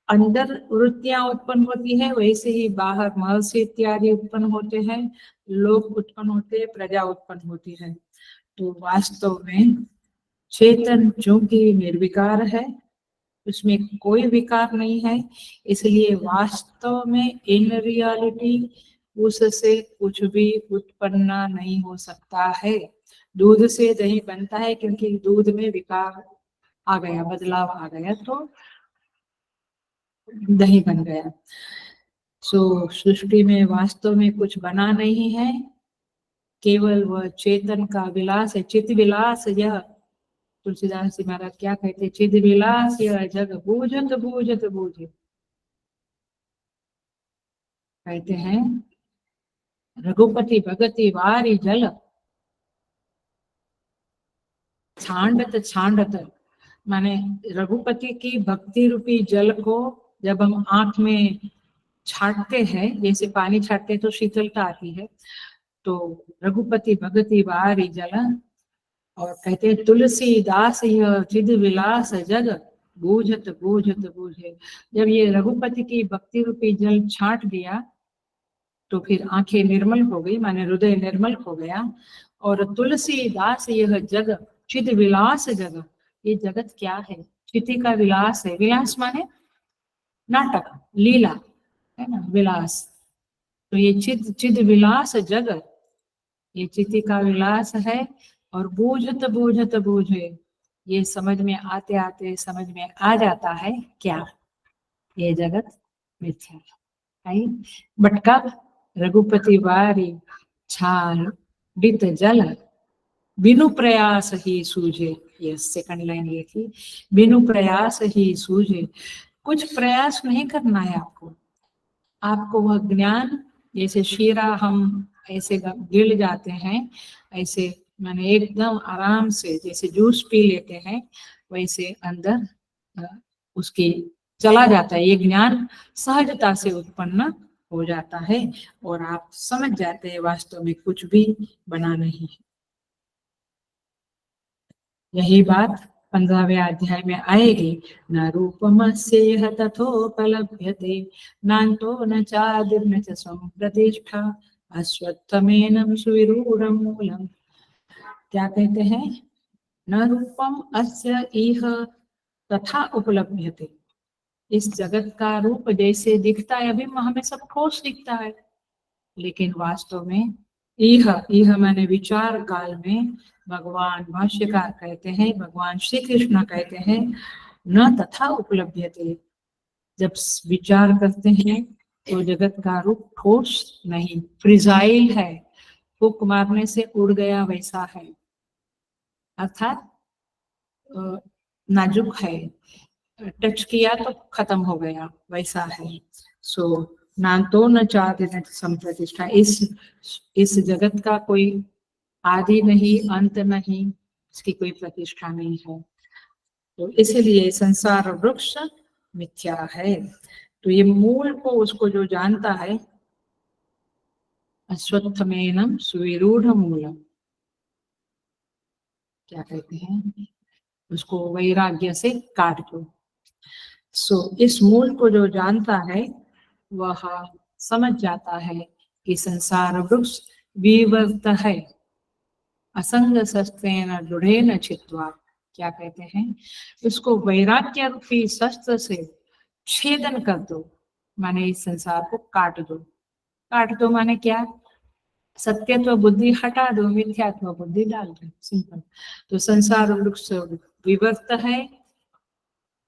अंदर वृत्तियां उत्पन्न होती है, वैसे ही बाहर महर्षि इत्यादि उत्पन्न होते हैं, लोग उत्पन्न होते हैं, प्रजा उत्पन्न होती है। तो वास्तव में चेतन जो कि निर्विकार है, उसमें कोई विकार नहीं है, इसलिए वास्तव में इन रियलिटी उससे कुछ भी उत्पन्न नहीं हो सकता है। दूध से दही बनता है क्योंकि दूध में विकार आ गया, बदलाव आ गया, तो दही बन गया। सो सृष्टि में वास्तव में कुछ बना नहीं है, केवल वह चेतन का विलास है, चित विलास। यह तुलसीदास जी महाराज क्या कहते, चित विलास यह जग बूझत बूझत बूझे। कहते हैं रघुपति भगति वारी जल छांडत छांडत, माने रघुपति की भक्ति रूपी जल को जब हम आंख में छाटते हैं, जैसे पानी छाटते हैं तो शीतलता आती है, तो रघुपति भगति वारी जल। और कहते हैं तुलसीदास यह चिद विलास जग बूझत बूझत बूझे। जब ये रघुपति की भक्ति रूपी जल छाट दिया तो फिर आंखें निर्मल हो गई, माने हृदय निर्मल हो गया। और तुलसीदास यह जग चिद विलास जग, ये जगत क्या है, चिति का विलास है। विलास माने नाटक, लीला, है ना, विलास। तो ये चिद चिद विलास जग, ये चिति का विलास है। और बूझत बूझत बूझे, ये समझ में आते आते समझ में आ जाता है क्या, ये जगत मिथ्या है। बट कब, रघुपति वारी छाल डित जल बिनु प्रयास ही सूझे। ये सेकंड लाइन ये थी, बिनु प्रयास ही सूझे। कुछ प्रयास नहीं करना है आपको, आपको वह ज्ञान, जैसे शीरा हम ऐसे गिर जाते हैं, ऐसे माने एकदम आराम से जैसे जूस पी लेते हैं, वैसे अंदर उसकी चला जाता है, ये ज्ञान सहजता से उत्पन्न हो जाता है और आप समझ जाते हैं वास्तव में कुछ भी बना नहीं है। यही बात 15वें अध्याय में आएगी। न रूपमस्येह तथोपलभ्यते नान्तो न चादिर् न च संप्रतिष्ठा अश्वत्थमेनं सुविरूढं मूलम्। क्या कहते हैं, न रूपम अस्य इह तथा उपलभ्यते। इस जगत का रूप जैसे दिखता है, अभी हमें सब ठोस दिखता है, लेकिन वास्तव में यह मैंने विचार काल में भगवान भाष्यकार कहते हैं, भगवान श्री कृष्ण कहते हैं, न तथा उपलब्धते। जब विचार करते हैं तो जगत का रूप ठोस नहीं, फ्रिजाइल है, फूक मारने से उड़ गया वैसा है, अर्थात नाजुक है, टच किया तो खत्म हो गया वैसा है। सो नान्तो न चाहते न संप्रतिष्ठा, इस जगत का कोई आदि नहीं, अंत नहीं, इसकी कोई प्रतिष्ठा नहीं है। तो इसलिए संसार वृक्ष मिथ्या है। तो ये मूल को उसको जो जानता है, अश्वत्थमेनं सुविरूढ़ मूलम, क्या कहते हैं, उसको वैराग्य से काट दो। सो इस मूल को जो जानता है वह समझ जाता है कि संसार वृक्ष विवर्त है, असंग शस्त्रेण दृढ़ेन छित्त्वा। क्या कहते हैं, उसको वैराग्य रूपी शस्त्र से छेदन कर दो, माने इस संसार को काट दो। काट दो माने क्या, सत्यत्व बुद्धि हटा दो, मिथ्यात्व बुद्धि डाल दो, सिंपल। तो संसार वृक्ष विवर्त है,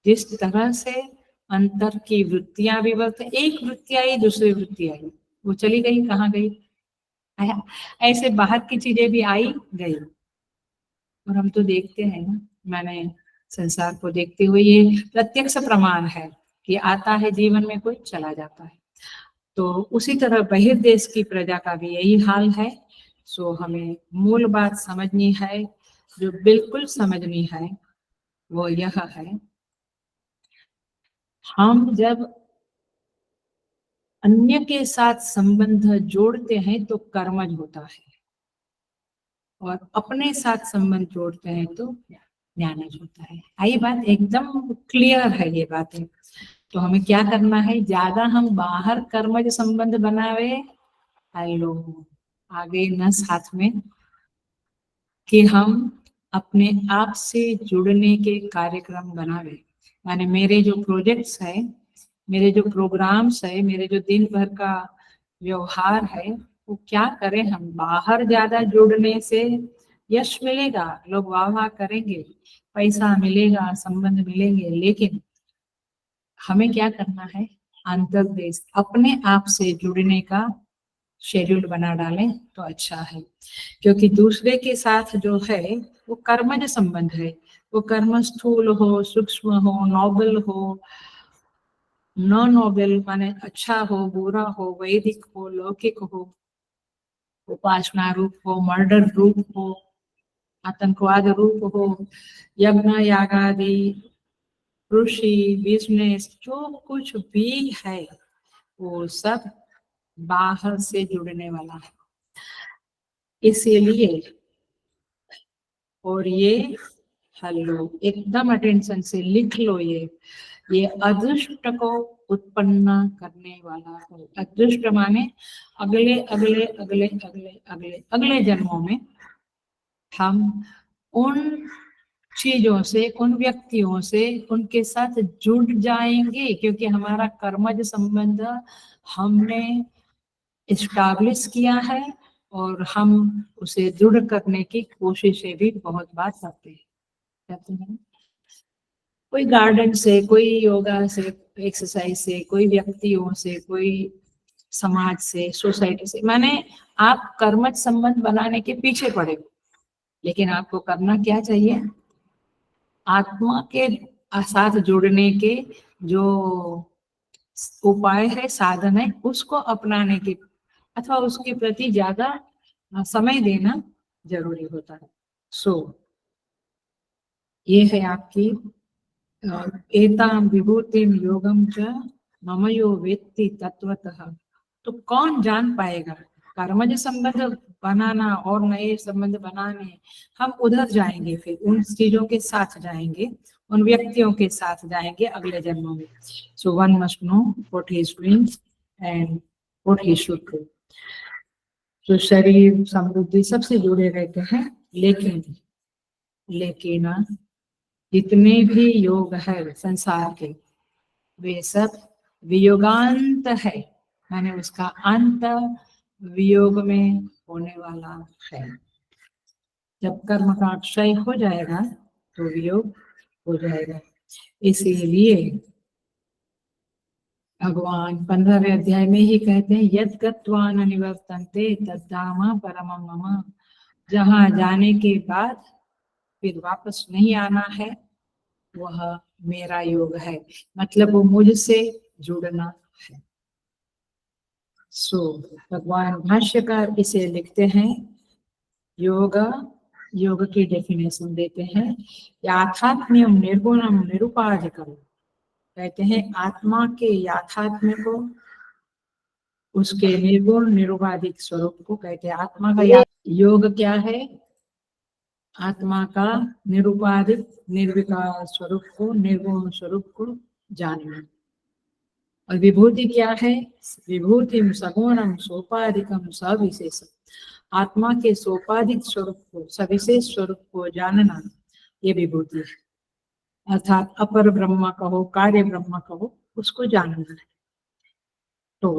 जिस तरह से अंतर की वृत्तियां विवर्त, एक वृत्ति आई दूसरी वृत्ति आई, वो चली गई, कहाँ गई, ऐसे बाहर की चीजें भी आई गई। और हम तो देखते हैं ना, मैंने संसार को देखते हुए ये प्रत्यक्ष प्रमाण है कि आता है जीवन में कोई, चला जाता है। तो उसी तरह बहिर्देश की प्रजा का भी यही हाल है। सो हमें मूल बात समझनी है, जो बिल्कुल समझनी है वो यह है, हम जब अन्य के साथ संबंध जोड़ते हैं तो कर्मज होता है, और अपने साथ संबंध जोड़ते हैं तो ज्ञानज होता है। आई बात एकदम क्लियर है ये बातें। तो हमें क्या करना है, ज्यादा हम बाहर कर्मज संबंध बनावे, हेलो आगे न साथ में, कि हम अपने आप से जुड़ने के कार्यक्रम बनावे। माने मेरे जो प्रोजेक्ट्स है, मेरे जो प्रोग्राम्स है, मेरे जो दिन भर का व्यवहार है, वो क्या करें हम। बाहर ज्यादा जुड़ने से यश मिलेगा, लोग वाह वाह करेंगे, पैसा मिलेगा, संबंध मिलेंगे, लेकिन हमें क्या करना है, अंतर्देश अपने आप से जुड़ने का शेड्यूल बना डालें तो अच्छा है। क्योंकि दूसरे के साथ जो है वो कर्मज संबंध है, वो कर्म स्थूल हो, सूक्ष्म हो, नोबल हो, नॉन नोबल माने अच्छा हो, बुरा हो, वैदिक हो, लौकिक हो, उपासना रूप हो, मर्डर रूप हो, आतंकवाद रूप हो, यज्ञ यागादि, कृषि, बिजनेस, जो कुछ भी है वो सब बाहर से जुड़ने वाला है। इसीलिए, और ये हेलो एकदम अटेंशन से लिख लो, ये अदृष्ट को उत्पन्न करने वाला है। अदृष्ट माने अगले अगले अगले अगले अगले अगले जन्मों में हम उन चीजों से, उन व्यक्तियों से, उनके साथ जुड़ जाएंगे, क्योंकि हमारा कर्मज संबंध हमने इस्टाब्लिश किया है और हम उसे दृढ़ करने की कोशिशें भी बहुत बार करते हैं। कोई गार्डन से, कोई योगा से, एक्सरसाइज से, कोई व्यक्तियों से, कोई समाज से, सोसाइटी से, माने आप कर्मज संबंध बनाने के पीछे पड़े, लेकिन आपको करना क्या चाहिए, आत्मा के साथ जुड़ने के जो उपाय है, साधन है, उसको अपनाने के अथवा उसके प्रति ज्यादा समय देना जरूरी होता है। सो ये है आपकी एतां विभूतिम योगम च मम यो वेत्ति तत्वतः। तो कौन जान पाएगा, कर्मज संबंध बनाना और नए संबंध बनाने, हम उधर जाएंगे, फिर उन चीजों के साथ जाएंगे, उन व्यक्तियों के साथ जाएंगे अगले जन्मों में। So one must know what he is doing and what he should do. तो शरीर समृद्धि सबसे जुड़े रहते हैं, लेकिन जितने भी योग है संसार के, वे सब वियोगांत है, माने उसका अंत वियोग में होने वाला है। जब कर्म का क्षय हो जाएगा तो वियोग हो जाएगा। इसीलिए भगवान 15वें अध्याय में ही कहते हैं, यद गत्वा न निवर्तन्ते तद्धाम परमं मम। जहाँ जाने के बाद फिर वापस नहीं आना है, वह मेरा योग है, मतलब वो मुझसे जुड़ना है। सो भगवान भाष्यकार इसे लिखते हैं, योग की डेफिनेशन देते हैं, याथात्म्यम निर्गुणम निरुपाधिकम। कहते हैं आत्मा के याथात्म्य को, उसके निर्गुण निरुपाधिक स्वरूप को कहते हैं आत्मा का योग क्या है, आत्मा का निरुपाधिक निर्विकार स्वरूप को, निर्गुण स्वरूप को जानना। और विभूति क्या है, विभूति सगुणम सोपाधिकम सविशेषम। आत्मा के सोपाधिक स्वरूप को, सविशेष स्वरूप को जानना, ये विभूति है। अर्थात अपर ब्रह्म कहो, कार्य ब्रह्म कहो, उसको जानना है। तो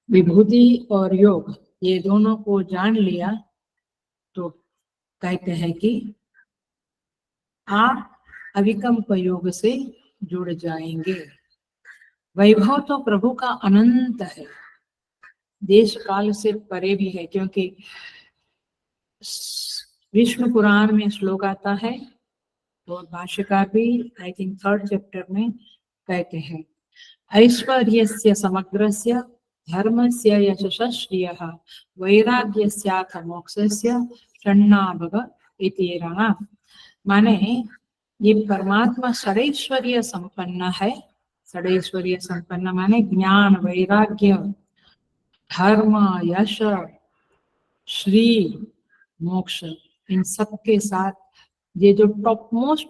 विभूति और योग ये दोनों को जान लिया तो कहते हैं कि आप अविकल्प योग से जुड़ जाएंगे। वैभव तो प्रभु का अनंत है, देश काल से परे भी है, क्योंकि विष्णु पुराण में श्लोक आता है और भाष्यकार भी आई थिंक 3rd चैप्टर में कहते हैं, ऐश्वर्यस्य समग्रस्य धर्मस्य यशस्य श्रियः वैराग्यस्याथ मोक्षस्य षण्णाभग इति रणा। माने ये परमात्मा षडैश्वर्य संपन्न है। षडैश्वर्य संपन्न माने ज्ञान, वैराग्य, धर्म, यश, श्री, मोक्ष, इन सब के साथ ये जो टॉप मोस्ट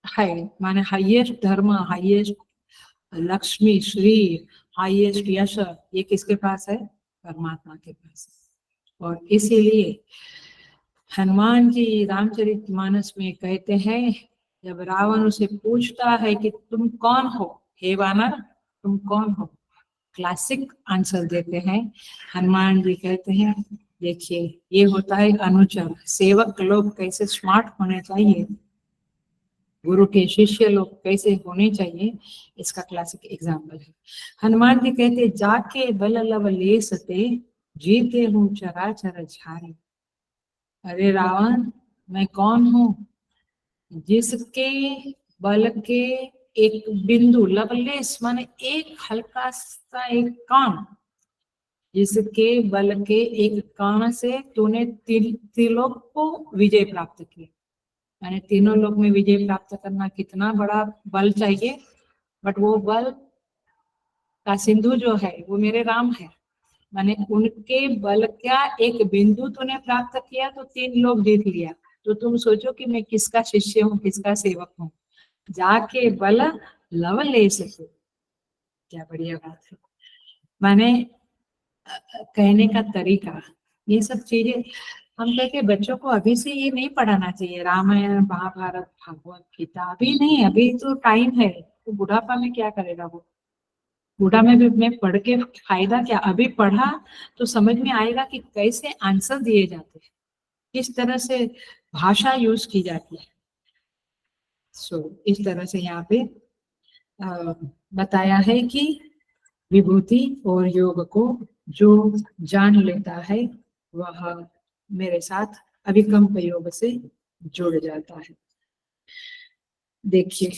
है, माने हाईएस्ट धर्म, हाईएस्ट लक्ष्मी, श्री, हाईएस्ट यश, ये किसके पास है, परमात्मा के पास। और इसीलिए हनुमान जी रामचरितमानस में कहते हैं, जब रावण उसे पूछता है कि तुम कौन हो, हे वानर तुम कौन हो, क्लासिक आंसर देते हैं। हनुमान जी कहते हैं देखिए ये होता है अनुचर, सेवक लोग कैसे स्मार्ट होने चाहिए, गुरु के शिष्य लोग कैसे होने चाहिए, इसका क्लासिक एग्जाम्पल है। हनुमान जी कहते जाके बल लव ले सते, जीते हूँ चराचर झारे। अरे रावण मैं कौन हूँ, जिसके बल के एक बिंदु, लवलेस माने एक हल्का सा एक कण, जिसके बल के एक कण से तूने त्रिलोक को विजय प्राप्त की। यानी तीनों लोक में विजय प्राप्त करना कितना बड़ा बल चाहिए, बट वो बल का सिंधु जो है वो मेरे राम है। माने उनके बल का एक बिंदु तूने प्राप्त किया तो तीन लोग जीत लिया। तो तुम सोचो कि मैं किसका शिष्य हूँ, किसका सेवक हूँ। जाके बल लव ले सके, क्या बढ़िया बात है। माने कहने का तरीका, ये सब चीजें हम कहते हैं बच्चों को अभी से ये नहीं पढ़ाना चाहिए, रामायण महाभारत भागवत गीता अभी नहीं, अभी तो टाइम है। तो बुढ़ापा में क्या करेगा वो, बूढ़ा में भी मैं पढ़ के फायदा क्या, अभी पढ़ा तो समझ में आएगा कि कैसे आंसर दिए जाते हैं, किस तरह से भाषा यूज की जाती है। सो इस तरह से यहाँ पे बताया है कि विभूति और योग को जो जान लेता है वह मेरे साथ अभिकंप योग से जुड़ जाता है। देखिए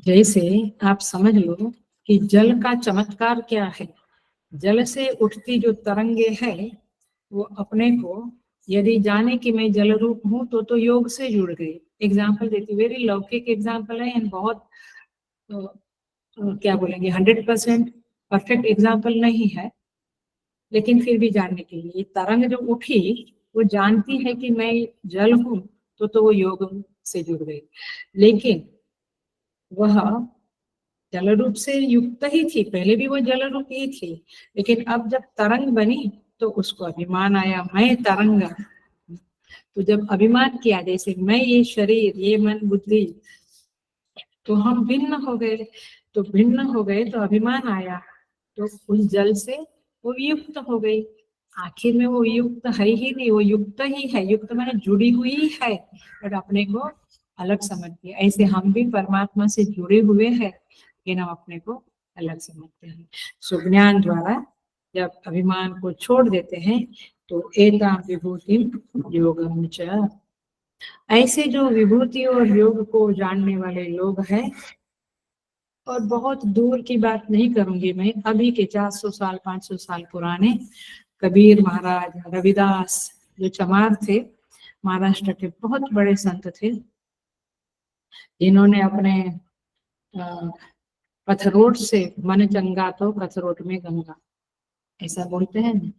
जैसे आप समझ लो कि जल का चमत्कार क्या है, जल से उठती जो तरंगे है वो अपने को यदि जाने कि मैं जल रूप हूँ तो योग से जुड़ गई। एग्जाम्पल देती, वेरी लौकिक एग्जाम्पल है एंड बहुत क्या बोलेंगे 100% परफेक्ट एग्जाम्पल नहीं है, लेकिन फिर भी जानने के लिए, तरंग जो उठी वो जानती है कि मैं जल हूँ तो वो योग से जुड़ गई, लेकिन वह जल रूप से युक्त ही थी, पहले भी वो जल रूप ही थी, लेकिन अब जब तरंग बनी तो उसको अभिमान आया, मैं तरंग। तो जब अभिमान किया जैसे मैं ये शरीर ये मन बुद्धि, तो हम भिन्न हो गए, तो भिन्न हो गए तो अभिमान आया, तो उस जल से वो युक्त हो गई। आखिर में वो युक्त है ही नहीं, वो युक्त ही है, युक्त माने जुड़ी हुई है, बट अपने को अलग समझती है। ऐसे हम भी परमात्मा से जुड़े हुए हैं लेकिन हम अपने को अलग समझते हैं। सो ज्ञान द्वारा जब अभिमान को छोड़ देते हैं तो एतां विभूति योगम च, ऐसे जो विभूति और योग को जानने वाले लोग हैं, और बहुत दूर की बात नहीं करूंगी मैं, अभी के 400 साल 500 साल पुराने कबीर महाराज, रविदास जो चमार थे, महाराष्ट्र के बहुत बड़े संत थे, जिन्होंने अपने पथरोट से मन चंगा तो पथरोट में गंगा, ऐसा बोलते हैं ना,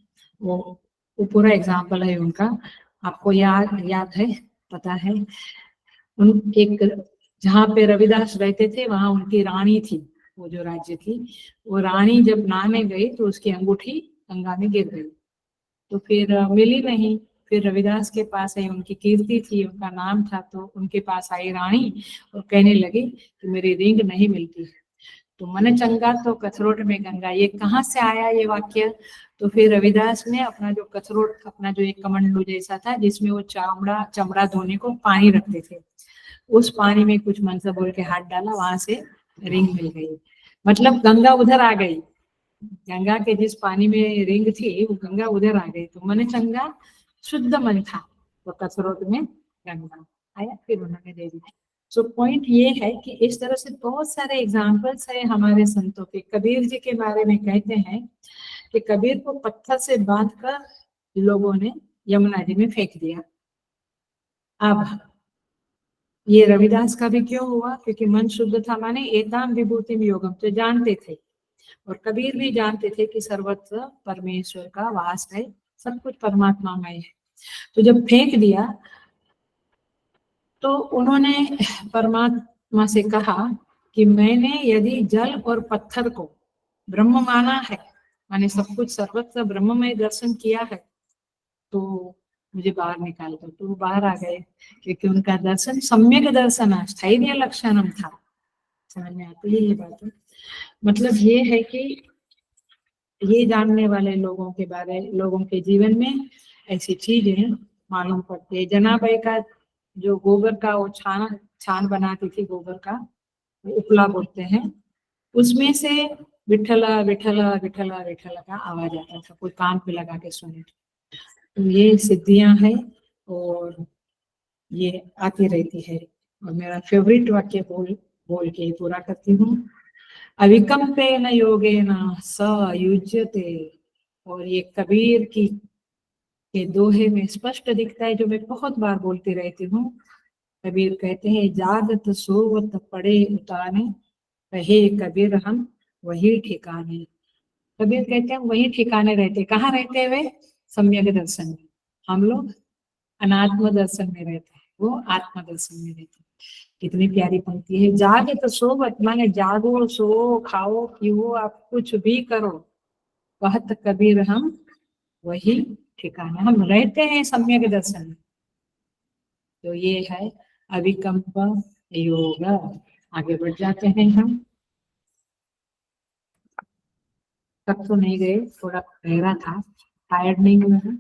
वो पूरा एग्जाम्पल है उनका। आपको याद है, पता है, उन एक जहाँ पे रविदास रहते थे वहां उनकी रानी थी, वो जो राज्य थी, वो रानी जब नहाने गई तो उसकी अंगूठी गंगा में गिर गई, तो फिर मिली नहीं। फिर रविदास के पास आई, उनकी कीर्ति थी, उनका नाम था, तो उनके पास आई रानी और कहने लगी कि मेरी रिंग नहीं मिलती है, तो मन चंगा तो कथरोट में गंगा, ये कहाँ से आया ये वाक्य। तो फिर रविदास ने अपना जो कथरोट, अपना जो एक कमंडलू जैसा था जिसमें वो चमड़ा धोने को पानी रखते थे, उस पानी में कुछ मंत्र बोल के हाथ डाला, वहां से रिंग मिल गई, मतलब गंगा उधर आ गई, गंगा के जिस पानी में रिंग थी वो गंगा उधर आ गई। तो मन चंगा शुद्ध मन था, तो कसरोट में गंगा आया, फिर उन्होंने दे दी। सो पॉइंट ये है कि इस तरह से बहुत सारे एग्जाम्पल्स है हमारे संतों के। कबीर जी के बारे में कहते हैं कि कबीर को पत्थर से बांधकर लोगों ने यमुना जी में फेंक दिया। अब ये रविदास का भी क्यों हुआ, क्योंकि मन शुद्ध था, माने एताम विभूतिम योगम, तो जानते थे, और कबीर भी जानते थे कि सर्वत्र परमेश्वर का वास है, सब कुछ परमात्मा में है। तो जब फेंक दिया तो उन्होंने परमात्मा से कहा कि मैंने यदि जल और पत्थर को ब्रह्म माना है, माने सब कुछ सर्वत्र ब्रह्म में दर्शन किया है, तो मुझे बाहर निकाल दो, तो वो बाहर आ गए, क्योंकि उनका दर्शन सम्यक दर्शन स्थैर्य लक्षणम था। समझ में आती है ये बात? मतलब ये है कि ये जानने वाले लोगों के जीवन में ऐसी चीजें मालूम पड़ती है। जनाबाई का जो गोबर का वो छान बनाती थी, गोबर का उपला बोलते हैं, उसमें से विठला विठला विठला विठला का आवाज आता था, कोई कान पे लगा के सुने। तो ये सिद्धियां हैं और ये आती रहती है। और मेरा फेवरेट वाक्य बोल बोल के पूरा करती हूँ। अविकम्पेन योगेन स युज्यते। और ये कबीर की के दोहे में स्पष्ट दिखता है, जो मैं बहुत बार बोलती रहती हूँ। कबीर कहते हैं, जागत सोवत पड़े उताने, रहे कबीर हम वही ठिकाने। कबीर कहते हैं वही ठिकाने रहते। कहाँ रहते हैं वे? सम्यक दर्शन में। हम लोग अनात्म दर्शन में रहते हैं, वो आत्म दर्शन में रहते हैं। कितनी प्यारी पंक्ति है। जागे तो सोवत, माने जागो, सो, खाओ, पियो, आप कुछ भी करो, वहत कबीर हम वही ठिकाना। हम रहते हैं सम्यक दर्शन में। तो ये है अविकम्प योग। आगे बढ़ जाते हैं हम। तक तो नहीं गए, थोड़ा गहरा था, टायर्ड नहीं हुआ है।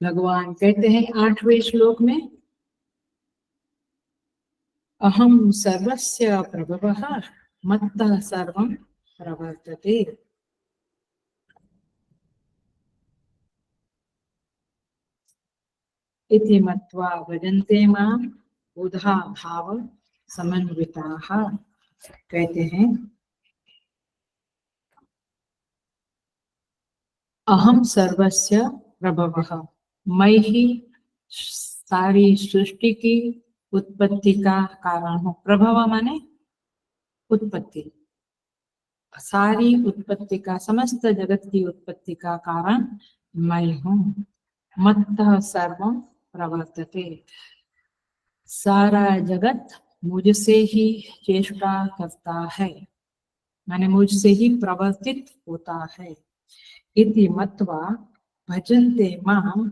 भगवान कहते हैं 8वें श्लोक में, अहम सर्वस्य प्रभवः मत्तः सर्वं प्रवर्तते। इति मत्वा भजन्ते मां बुधा भाव समन्विताः। कहते हैं अहम सर्वस्य प्रभवः, मैं ही सारी सृष्टि की उत्पत्ति का कारण हूँ। प्रभव माने उत्पत्ति, सारी उत्पत्ति का, समस्त जगत की उत्पत्ति का कारण मैं हूँ। मत्तः सर्वं प्रवर्तते, सारा जगत मुझसे ही चेष्टा करता है, माने मुझसे ही प्रवर्तित होता है। इति मत्वा भजन्ते मां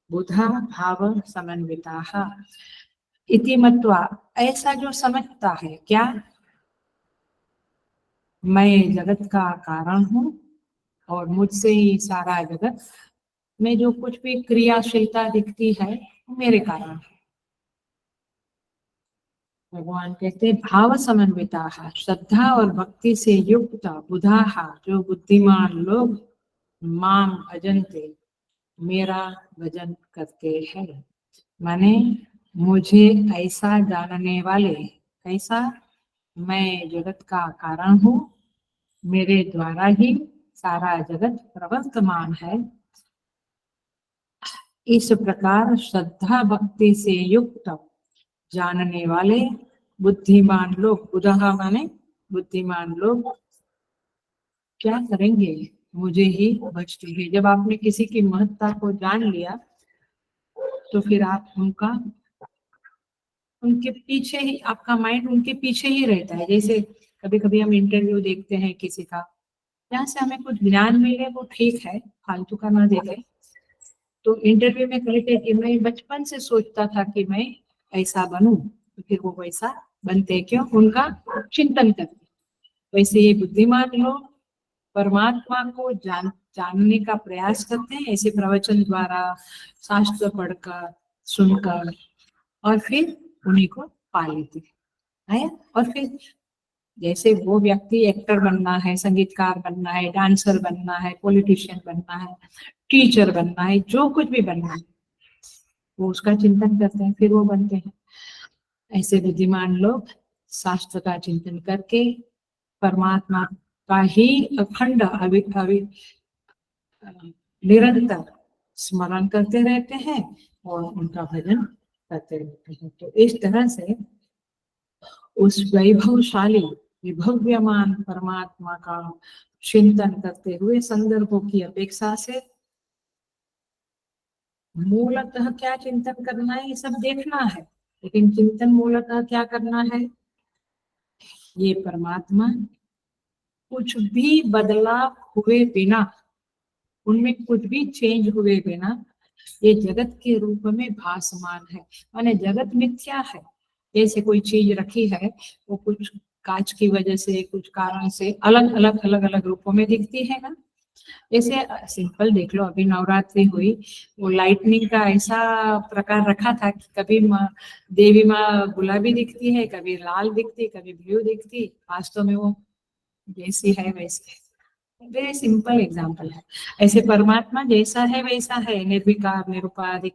बुधा भाव समन्विताः। इति मत्वा, ऐसा जो समझता है, क्या मैं जगत का कारण हूँ और मुझसे ही सारा जगत में जो कुछ भी क्रियाशीलता दिखती है मेरे कारण। भगवान कहते हैं भाव समन्विता, श्रद्धा और भक्ति से युक्त बुधा, जो बुद्धिमान लोग, माम भजन्ते, मेरा भजन करते हैं। माने मुझे ऐसा जानने वाले, ऐसा मैं जगत का कारण हूँ, मेरे द्वारा ही सारा जगत प्रवर्तमान है। इस प्रकार श्रद्धा भक्ति से युक्त जानने वाले बुद्धिमान लोग, बुधा माने बुद्धिमान लोग, क्या करेंगे? मुझे ही भजते हैं। जब आपने किसी की महत्ता को जान लिया तो फिर आप उनके पीछे ही, आपका माइंड उनके पीछे ही रहता है। जैसे कभी कभी हम इंटरव्यू देखते हैं किसी का, जहाँ से हमें कुछ ज्ञान मिले वो ठीक है, फालतू का ना देखे। तो इंटरव्यू में कहते कि मैं बचपन से सोचता था कि मैं ऐसा बनूं, तो फिर वो वैसा बनते। क्यों? उनका चिंतन करते। वैसे ये बुद्धिमान लोग परमात्मा को जानने का प्रयास करते हैं, ऐसे प्रवचन द्वारा, शास्त्र पढ़कर, सुनकर, और फिर उन्हीं को पा लेते हैं। और फिर जैसे वो व्यक्ति एक्टर बनना है, संगीतकार बनना है, डांसर बनना है, पॉलिटिशियन बनना है, टीचर बनना है, जो कुछ भी बनना है, वो उसका चिंतन करते हैं, फिर वो बनते हैं। ऐसे बुद्धिमान लोग शास्त्र का चिंतन करके परमात्मा का ही अखंड निरंतर स्मरण करते रहते हैं और उनका भजन करते रहते हैं। तो इस तरह से उस वैभवशाली विभव्यमान परमात्मा का चिंतन करते हुए संदर्भों की अपेक्षा से मूलतः क्या चिंतन करना है, ये सब देखना है, लेकिन चिंतन मूलतः क्या करना है? ये परमात्मा कुछ भी बदलाव हुए बिना, उनमें कुछ भी चेंज हुए बिना ये जगत के रूप में भासमान है, माने जगत मिथ्या है। जैसे कोई चीज रखी है, वो कुछ कांच की वजह से, कुछ कारण से अलग अलग रूपों में दिखती है ना। जैसे सिंपल देख लो, अभी नवरात्रि हुई, वो लाइटनिंग का ऐसा प्रकार रखा था कि कभी देवी माँ गुलाबी दिखती है, कभी लाल दिखती, कभी ब्लू दिखती, वास्तव में वो जैसी है वैसी। वेरी सिंपल एग्जाम्पल है। ऐसे परमात्मा जैसा है वैसा है, निर्विकार, निरुपाधिक,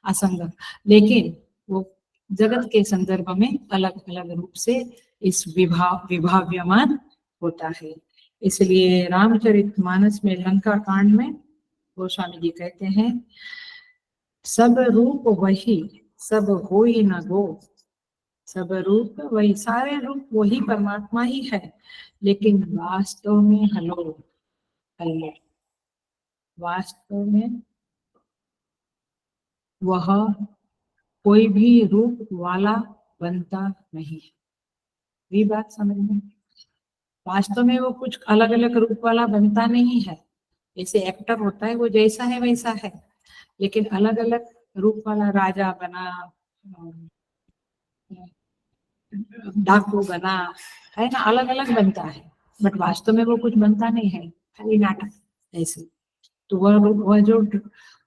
असंग, लेकिन वो जगत के संदर्भ में अलग अलग रूप से इस विभाव्यमान होता है। इसलिए रामचरितमानस में लंका कांड में गोस्वामी जी कहते हैं, सब रूप वही, सब होई न गो। सब रूप वही, सारे रूप वही परमात्मा ही है, लेकिन वास्तव में हलो हल्ले, वास्तव में वह कोई भी रूप वाला बनता नहीं है। ये बात समझ में, वास्तव में वो कुछ अलग अलग रूप वाला बनता नहीं है। जैसे एक्टर होता है, वो जैसा है वैसा है, लेकिन अलग अलग रूप वाला राजा बना, डाकू बना, है ना, अलग अलग बनता है, बट वास्तव में वो कुछ बनता नहीं है, खाली नाटक ऐसे। तो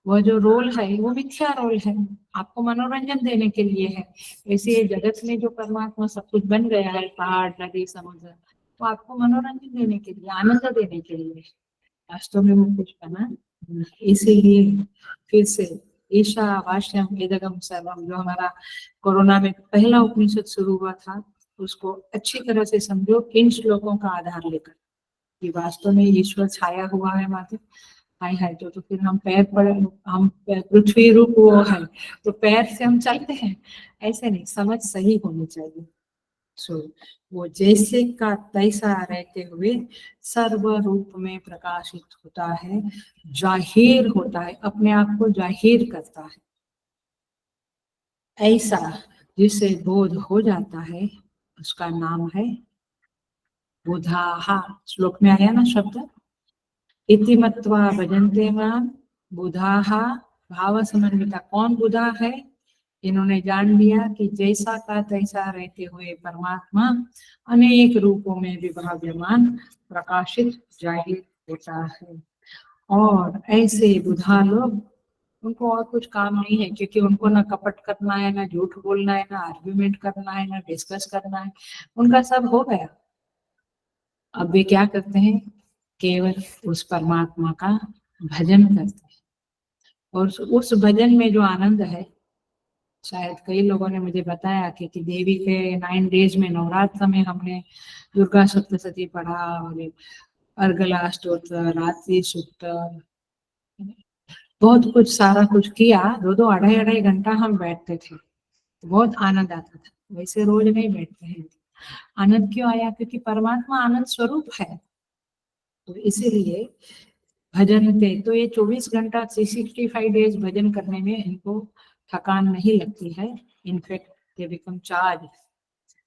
वह जो रोल है वो मिथ्या रोल है, आपको मनोरंजन देने के लिए है। ऐसे जगत में जो परमात्मा सब कुछ बन गया है, पहाड़, नदी, समुद्र, वो आपको मनोरंजन देने के लिए, आनंद देने के लिए, वास्तव में वो कुछ बना नहीं। इसीलिए फिर से ईशावास्यम इदगम सर्वम, जो हमारा कोरोना में पहला उपनिषद शुरू हुआ था, उसको अच्छी तरह से समझो इन श्लोकों का आधार लेकर, कि वास्तव में ईश्वर छाया हुआ है माथे। हाय हाय, तो फिर हम पैर पर, हम पृथ्वी रूप वो है, तो पैर से हम चलते हैं, ऐसे नहीं, समझ सही होनी चाहिए। सो वो जैसे का तैसा रहते हुए सर्व रूप में प्रकाशित होता है, जाहिर होता है, अपने आप को जाहिर करता है। ऐसा जिसे बोध हो जाता है, उसका नाम है बुधाहा। श्लोक में आया ना शब्द, इति मत्वा भजन्ते मां बुधाहा भाव समन्विता। कौन बुधा है? इन्होंने जान लिया कि जैसा का तैसा रहते हुए परमात्मा अनेक रूपों में विभाव्यमान, प्रकाशित, जाहिर होता है। और ऐसे बुधा लोग, उनको और कुछ काम नहीं है, क्योंकि उनको ना कपट करना है, ना झूठ बोलना है, ना आर्ग्यूमेंट करना है, ना डिस्कस करना है, उनका सब हो गया। अब वे क्या करते हैं? केवल उस परमात्मा का भजन करते हैं, और उस भजन में जो आनंद है, शायद कई लोगों ने मुझे बताया कि देवी के 9 डेज में, नवरात्र में हमने दुर्गा सप्तशती पढ़ा, और अर्गला स्तोत्र, रात्रि सूक्त, बहुत कुछ सारा कुछ किया। 2-2 अढ़ाई घंटा हम बैठते थे, बहुत आनंद आता था। वैसे रोज नहीं बैठते हैं। आनंद क्यों आया? क्योंकि परमात्मा आनंद स्वरूप है, तो इसीलिए भजन थे। तो ये 24 घंटा 365 डेज भजन करने में इनको थकान नहीं लगती है। In fact they become charge.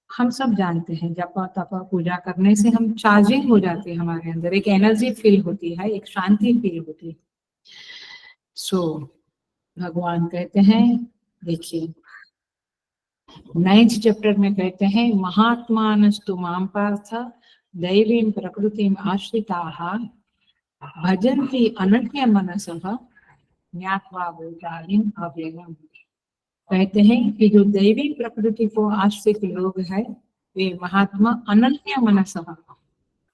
हम सब जानते हैं, जपा तपा पूजा करने से हम चार्जिंग हो जाते हैं, हमारे अंदर एक एनर्जी फील होती है, एक शांति फील होती है। सो भगवान कहते हैं, देखिए 9th चैप्टर में कहते हैं, महात्मानस्तु मां पार्थ दैवीं प्रकृतिम आश्रिताः भजन्ति अनन्य मनसः ज्ञात्वा भूतानि अव्ययम्। कहते हैं कि जो दैवी प्रकृति को आश्रित लोग हैं, वे महात्मा अनन्य मनसः,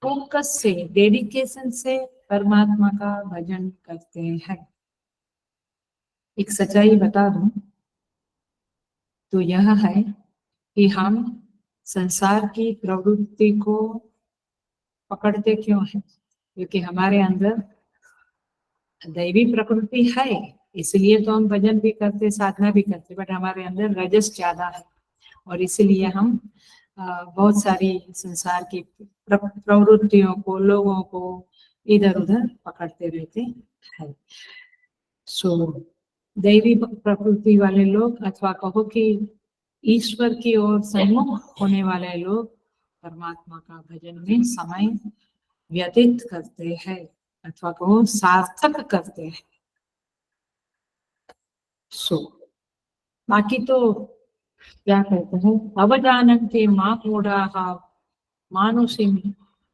फोकस से, डेडिकेशन से परमात्मा का भजन करते हैं। एक सच्चाई बता दूं तो यह है कि हम संसार की प्रवृत्ति को पकड़ते क्यों हैं? क्योंकि हमारे अंदर दैवी प्रकृति है, इसलिए तो हम भजन भी करते, साधना भी करते, बट हमारे अंदर रजस ज्यादा है, और इसलिए हम बहुत सारी संसार की प्रवृत्तियों को, लोगों को इधर उधर पकड़ते रहते हैं। सो दैवी प्रकृति वाले लोग, अथवा कहो कि ईश्वर की ओर सम्मुख होने वाले लोग, परमात्मा का भजन में समय व्यतीत करते हैं अथवा को सार्थक करते हैं। सो बाकी तो क्या कहते हैं, अवजानन्ते मां मूढ़ाः मानुषीं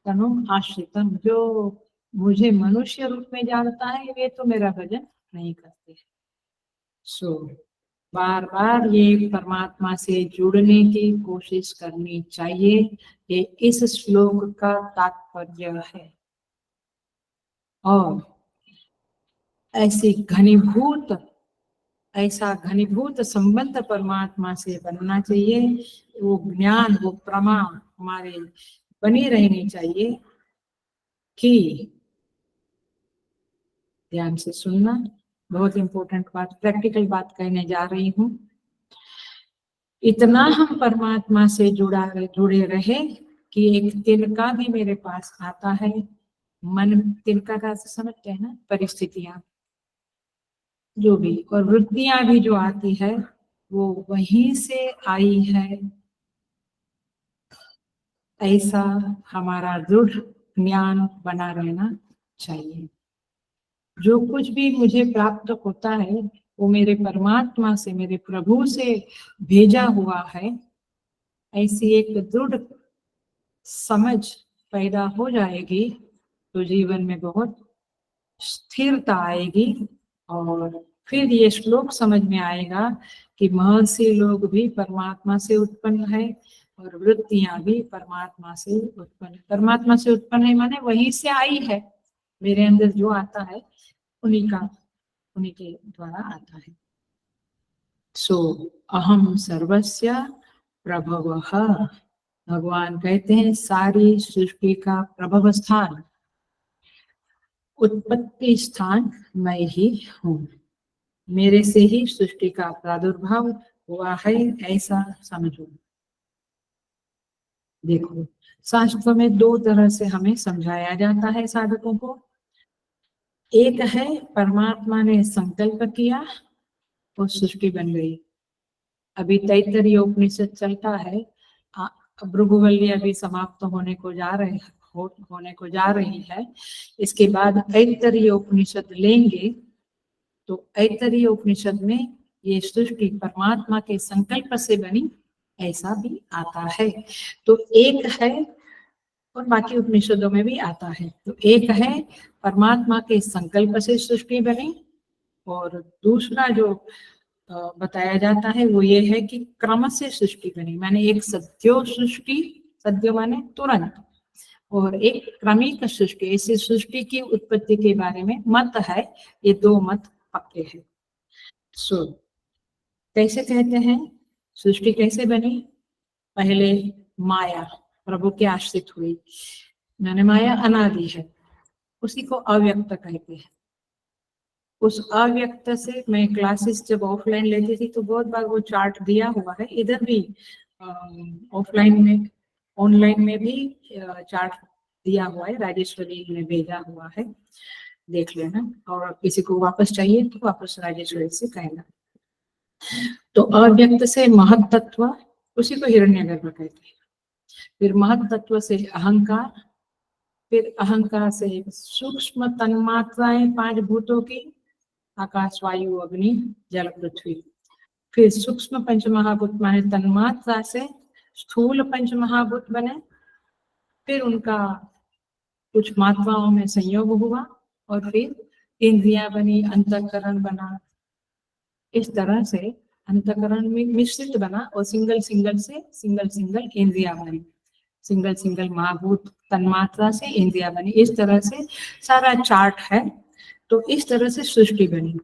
तनुम् आश्रितम्, जो मुझे मनुष्य रूप में जानता है वे तो मेरा भजन नहीं करते। सो बार बार ये परमात्मा से जुड़ने की कोशिश करनी चाहिए, ये इस श्लोक का तात्पर्य है। और ऐसा घनीभूत संबंध परमात्मा से बनना चाहिए, वो ज्ञान वो प्रमा हमारे बनी रहनी चाहिए कि, ध्यान से सुनना, बहुत इंपॉर्टेंट बात, प्रैक्टिकल बात कहने जा रही हूँ। इतना हम परमात्मा से जुड़े रहे कि एक तिनका भी मेरे पास आता है, मन तिनका का समझते हैं ना, परिस्थितियां जो भी, और वृत्तियां भी जो आती है वो वहीं से आई है, ऐसा हमारा दृढ़ ज्ञान बना रहना चाहिए। जो कुछ भी मुझे प्राप्त होता है वो मेरे परमात्मा से, मेरे प्रभु से भेजा हुआ है, ऐसी एक दृढ़ समझ पैदा हो जाएगी तो जीवन में बहुत स्थिरता आएगी। और फिर ये श्लोक समझ में आएगा कि महर्षि लोग भी परमात्मा से उत्पन्न है और वृत्तियां भी परमात्मा से उत्पन्न, परमात्मा से उत्पन्न है माने वहीं से आई है, मेरे अंदर जो आता है उन्हीं के द्वारा आता है। सो अहम सर्वस्य प्रभवः, भगवान कहते हैं सारी सृष्टि का प्रभव स्थान, उत्पत्ति स्थान मैं ही हूँ, मेरे से ही सृष्टि का प्रादुर्भाव हुआ है, ऐसा समझो। देखो शास्त्र में दो तरह से हमें समझाया जाता है साधकों को। एक है परमात्मा ने संकल्प किया और सृष्टि बन गई। अभी तैत्तरीय उपनिषद चलता है, भृगुवल्ली अभी समाप्त होने को जा रही है। इसके बाद ऐतरेय उपनिषद लेंगे तो ऐतरेय उपनिषद में ये सृष्टि परमात्मा के संकल्प से बनी ऐसा भी आता है। तो एक है, और बाकी उपनिषदों में भी आता है, तो एक है परमात्मा के संकल्प से सृष्टि बनी, और दूसरा जो बताया जाता है वो ये है कि क्रम से सृष्टि बनी, माने एक सद्यो सृष्टि, सद्यो माने तुरंत, और एक क्रमिक सृष्टि, ऐसी सृष्टि की उत्पत्ति के बारे में मत है, ये दो मत पक्के हैं। सो कैसे कहते हैं सृष्टि कैसे बनी? पहले माया प्रभु के आश्रित हुई, माने माया अनादि है, उसी को अव्यक्त कहते हैं। उस अव्यक्त से मैं क्लासेस जब ऑफलाइन लेती थी तो बहुत बार वो चार्ट दिया हुआ है, इधर भी ऑफलाइन में ऑनलाइन में भी चार्ट दिया हुआ है, राजेश्वरी ने भेजा हुआ है, देख लेना, और किसी को वापस चाहिए तो वापस राजेश्वरी से कहना। तो अव्यक्त से महत तत्व, उसी को हिरण्यगर्भ कहते हैं, फिर महत तत्व से अहंकार, फिर अहंकार से सूक्ष्म तन्मात्राएं 5 भूतों की, आकाश वायु अग्नि जल पृथ्वी, फिर सूक्ष्म पंचमहाभूत माने तन्मात्रा से स्थूल पंचमहाभूत बने, फिर उनका कुछ मात्राओं में संयोग हुआ, और फिर इंद्रियां बनी, अंतःकरण बना, इस तरह से अंतःकरण में मिश्रित बना, और सिंगल सिंगल इंद्रिया बनी, सिंगल महाभूत तन्मात्रा से इंद्रिया बनी, इस तरह से सारा चार्ट है। तो इस तरह से सृष्टि बनी,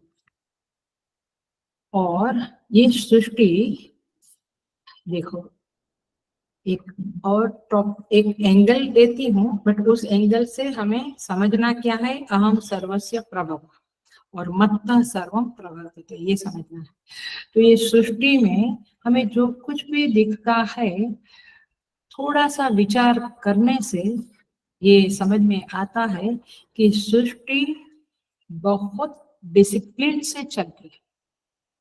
और ये सृष्टि देखो एक एंगल देती हूँ, बट उस एंगल से हमें समझना क्या है, अहम सर्वस्य प्रभव और मत्तः सर्वम प्रवर्तते, ये समझना है। तो ये सृष्टि में हमें जो कुछ भी दिखता है, थोड़ा सा विचार करने से ये समझ में आता है कि सृष्टि बहुत डिसिप्लिन से चलती है,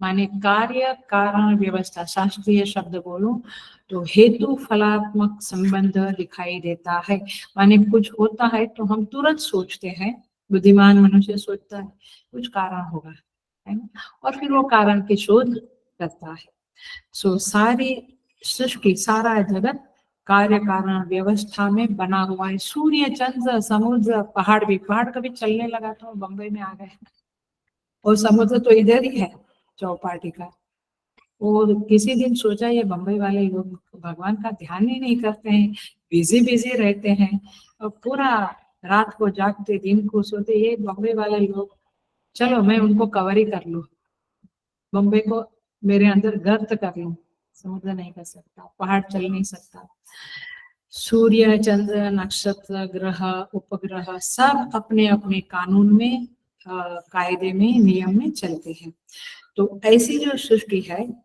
माने कार्य कारण व्यवस्था, शास्त्रीय शब्द बोलूं तो हेतु फलात्मक संबंध दिखाई देता है। माने कुछ होता है तो हम तुरंत सोचते हैं, बुद्धिमान मनुष्य सोचता है कुछ कारण होगा, है ना, और फिर वो कारण की शोध करता है। सो सारी सृष्टि, सारा जगत कार्य कारण व्यवस्था में बना हुआ है। सूर्य, चंद्र, समुद्र, पहाड़ भी, पहाड़ कभी चलने लगा तो बम्बई में आ गए, और समुद्र तो इधर ही है चौपाटी का। और किसी दिन सोचा ये बम्बई वाले लोग भगवान का ध्यान ही नहीं करते हैं, बिजी बिजी रहते हैं, और पूरा रात को जागते दिन को सोते, ये बम्बई वाले लोग, चलो मैं उनको कवर ही कर लूं, बम्बई को मेरे अंदर गर्त कर लूं। समुद्र नहीं कर सकता, पहाड़ चल नहीं सकता। सूर्य, चंद्र, नक्षत्र, ग्रह, उपग्रह सब अपने अपने कानून में, कायदे में, नियम में चलते हैं। तो ऐसी जो सृष्टि है,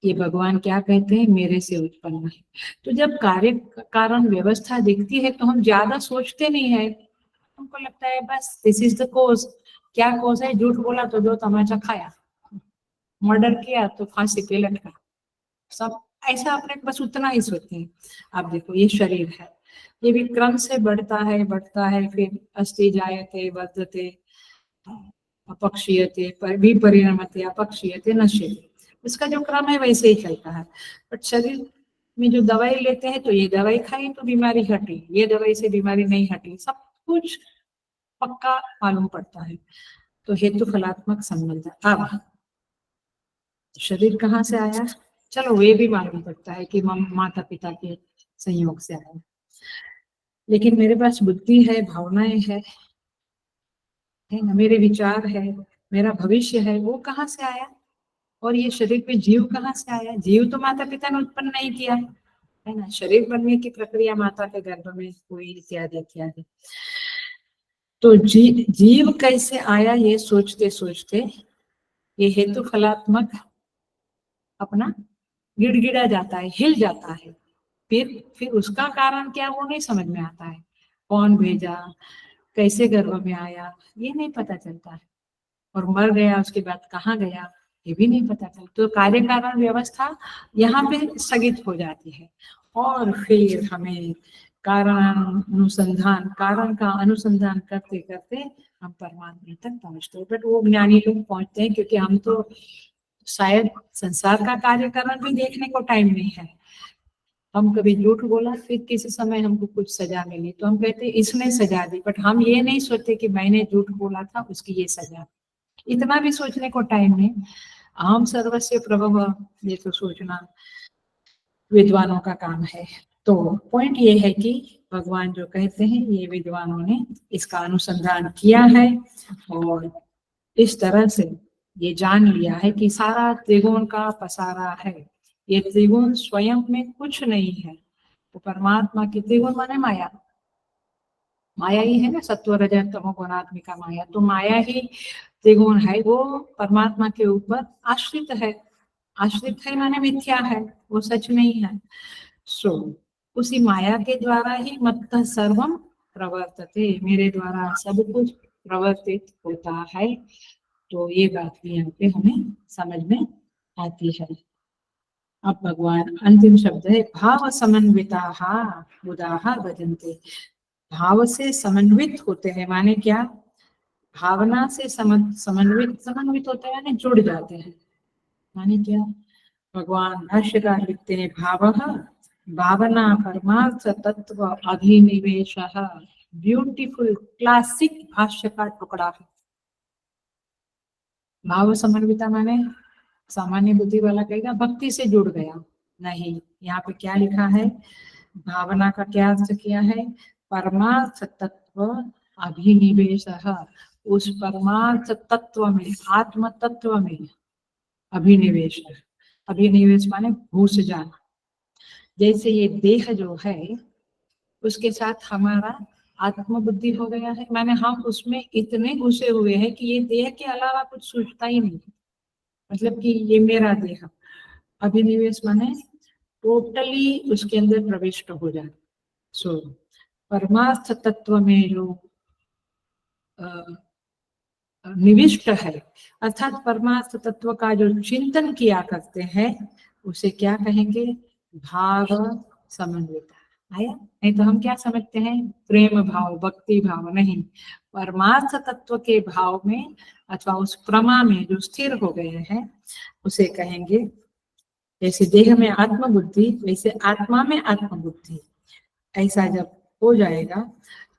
ये भगवान क्या कहते हैं, मेरे से उत्पन्न है। तो जब कार्य कारण व्यवस्था दिखती है तो हम ज्यादा सोचते नहीं है, हमको लगता है बस दिस इज द कोज। क्या कोज है? झूठ बोला तो दो तमाचा खाया, मर्डर किया तो फांसी पे लटका, सब ऐसा अपने बस उतना ही सोचते हैं। आप देखो ये शरीर है, ये भी क्रम से बढ़ता है, फिर अस्ति जायते वर्धते अपक्षीयते विपरिणमते अपक्षीयते नश्यते, उसका जो क्रम है वैसे ही चलता है। बट शरीर में जो दवाई लेते हैं तो ये दवाई खाई तो बीमारी हटी, ये दवाई से बीमारी नहीं हटी, सब कुछ पक्का मालूम पड़ता है। तो हेतु फलात्मक संबंध। अब शरीर कहाँ से आया, चलो ये भी मालूम पड़ता है कि माता पिता के संयोग से आया, लेकिन मेरे पास बुद्धि है, भावनाएं है ना, मेरे विचार है, मेरा भविष्य है, वो कहाँ से आया? और ये शरीर पे जीव कहाँ से आया? जीव तो माता पिता ने उत्पन्न नहीं किया, है ना। शरीर बनने की प्रक्रिया माता के गर्भ में हुई, इत्यादि इत्यादि। तो जीव कैसे आया, ये सोचते सोचते ये हेतु फलात्मक अपना गिड़गिड़ा जाता है, हिल जाता है। फिर उसका कारण क्या, वो नहीं समझ में आता है। कौन भेजा, कैसे गर्भ में आया, ये नहीं पता चलता है। और मर गया उसके बाद कहाँ गया, ये भी नहीं पता चलता। तो कार्य कारण व्यवस्था यहाँ पे स्थगित हो जाती है, और फिर हमें कारण का अनुसंधान करते करते हम परमात्मा तक पहुंचते हैं। बट वो ज्ञानी लोग पहुंचते हैं, क्योंकि हम तो शायद संसार का कार्यकरण भी देखने को टाइम नहीं है। हम कभी झूठ बोला, फिर किसी समय हमको कुछ सजा मिली तो हम कहते इसने सजा दी, बट हम ये नहीं सोचते कि मैंने झूठ बोला था, उसकी ये सजा। इतना भी सोचने को टाइम नहीं। अहम सर्वस्य प्रभव, ये तो सोचना विद्वानों का काम है। तो पॉइंट ये है कि भगवान जो कहते हैं, ये विद्वानों ने इसका अनुसंधान किया है, और इस तरह से ये जान लिया है कि सारा त्रिगुण का पसारा है। ये त्रिगुण स्वयं में कुछ नहीं है, तो परमात्मा की त्रिगुण माने माया, माया ही है ना, सत्व रजत तमो गुणात्मिका माया। तो माया ही त्रिगुण है, वो परमात्मा के ऊपर आश्रित है। आश्रित है माने मिथ्या है, वो सच नहीं है। सो उसी माया के द्वारा ही मत्तः सर्वम प्रवर्तते, मेरे द्वारा सब कुछ प्रवर्तित होता है। तो ये बात भी यहाँ पे हमें समझ में आती है। अब भगवान अंतिम शब्द है, भाव समन्विता बुधाहा भजन्ते। भाव से समन्वित होते हैं माने क्या, भावना से समन्वित होते हैं, यानी जुड़ जाते हैं। माने क्या, भगवान भाष्यकार लिखते हैं, भावः भावना परमार्थ तत्व अभिनिवेश। ब्यूटीफुल क्लासिक भाष्य का टुकड़ा है। भाव समन्विता माने सामान्य बुद्धि वाला कहेगा भक्ति से जुड़ गया, नहीं, यहाँ पे क्या लिखा है, भावना का क्या अर्थ किया है, परमार्थ तत्व अभिनिवेश। उस परमार्थ तत्व में, आत्म तत्व में अभिनिवेश। अभिनिवेश माने घुस जाना। जैसे ये देह जो है, उसके साथ हमारा आत्म बुद्धि हो गया है, माने हम उसमें इतने घुसे हुए हैं कि ये देह के अलावा कुछ सूझता ही नहीं, मतलब कि ये मेरा देह। अभिनिवेश माने टोटली उसके अंदर प्रविष्ट हो जाए। सो परमार्थ तत्व में जो निविष्ट है, अर्थात परमार्थ तत्व का जो चिंतन किया करते हैं उसे क्या कहेंगे? भाव समन्विता। आया? नहीं तो हम क्या समझते हैं? प्रेम भाव, भक्ति भाव। नहीं, परमार्थ तत्व के भाव में अथवा उस प्रमा में जो स्थिर हो गए हैं उसे कहेंगे। जैसे देह में आत्मबुद्धि, वैसे आत्मा में आत्मबुद्धि। ऐसा जब हो जाएगा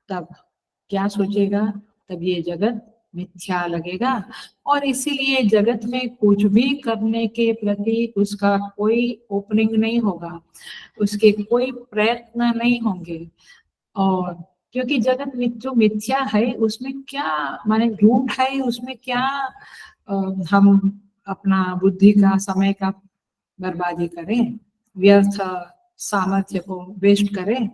तब क्या सोचेगा? तब ये जगत मिथ्या लगेगा और इसीलिए जगत में कुछ भी करने के प्रति उसका कोई ओपनिंग नहीं होगा, उसके कोई प्रयत्न नहीं होंगे। और क्योंकि जगत में जो मिथ्या है उसमें क्या माने झूठ है, उसमें क्या हम अपना बुद्धि का, समय का बर्बादी करें, व्यर्थ सामर्थ्य को वेस्ट करें।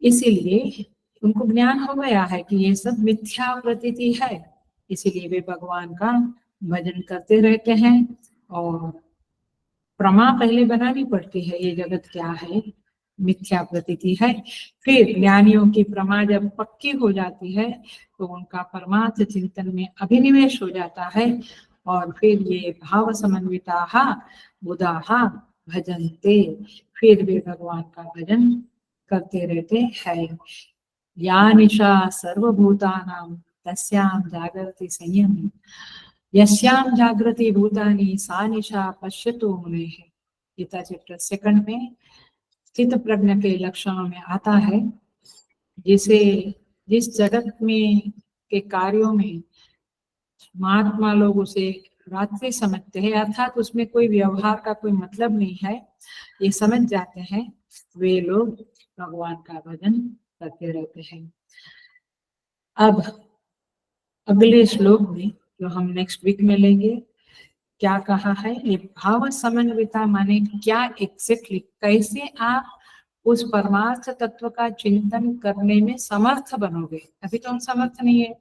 इसीलिए उनको ज्ञान हो गया है कि ये सब मिथ्या प्रतीति है, इसीलिए वे भगवान का भजन करते रहते हैं। और प्रमा पहले बनानी पड़ती है, ये जगत क्या है? मिथ्या प्रतीति है। फिर ज्ञानियों की प्रमा जब पक्की हो जाती है तो उनका परमार्थ चिंतन में अभिनिवेश हो जाता है और फिर ये भाव समन्विता बुधाहा भजनते, फिर वे भगवान का भजन करते रहते हैं। या निशा सर्वभूतानां तस्यां जागर्ति संयमी, यस्यां जागृति भूतानि सा निशा पश्यतो मुनेः। गीता चैप्टर 2 में स्थित प्रज्ञ के लक्षणों में आता है, जिस जगत में के कार्यों में महात्मा लोग उसे रात्रि समझते हैं, अर्थात उसमें कोई व्यवहार का कोई मतलब नहीं है, ये समझ जाते हैं, वे लोग भगवान का भजन करते रहते हैं। अब अगले श्लोक में जो हम नेक्स्ट वीक में लेंगे, क्या कहा है? ये भाव समन्विता माने क्या एग्जैक्टली, कैसे आप उस परमार्थ तत्व का चिंतन करने में समर्थ बनोगे। अभी तो हम समर्थ नहीं है।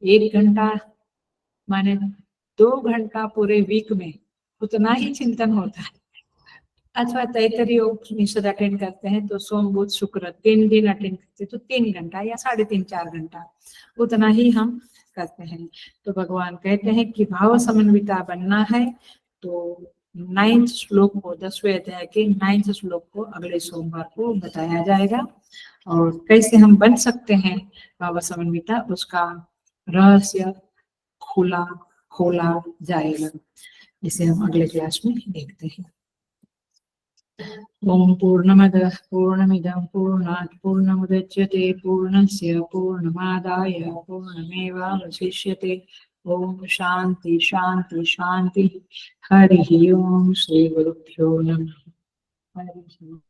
1 घंटा माने 2 घंटा पूरे वीक में उतना ही चिंतन होता है। अथवा तैतरीय उपनिषद अटेंड करते हैं तो सोम बुध शुक्र 3 दिन अटेंड करते हैं तो 3 घंटा या 3.5-4 घंटा उतना ही हम करते हैं। तो भगवान कहते हैं कि भाव समन्विता बनना है तो 9th श्लोक को, 10वें अध्याय के 9th श्लोक को अगले सोमवार को बताया जाएगा और कैसे हम बन सकते हैं भाव समन्विता, उसका रहस्य खोला जाएगा, इसे हम अगले क्लास में देखते हैं। ओम पूर्णमदः पूर्णमिदं पूर्णात् पूर्णमुदच्यते पूर्णस्य पूर्णमादाय पूर्णमेवावशिष्यते। ओम शांति शांति शांति। हरि ओम। श्री गुरुभ्यो नमः। हरि ओम।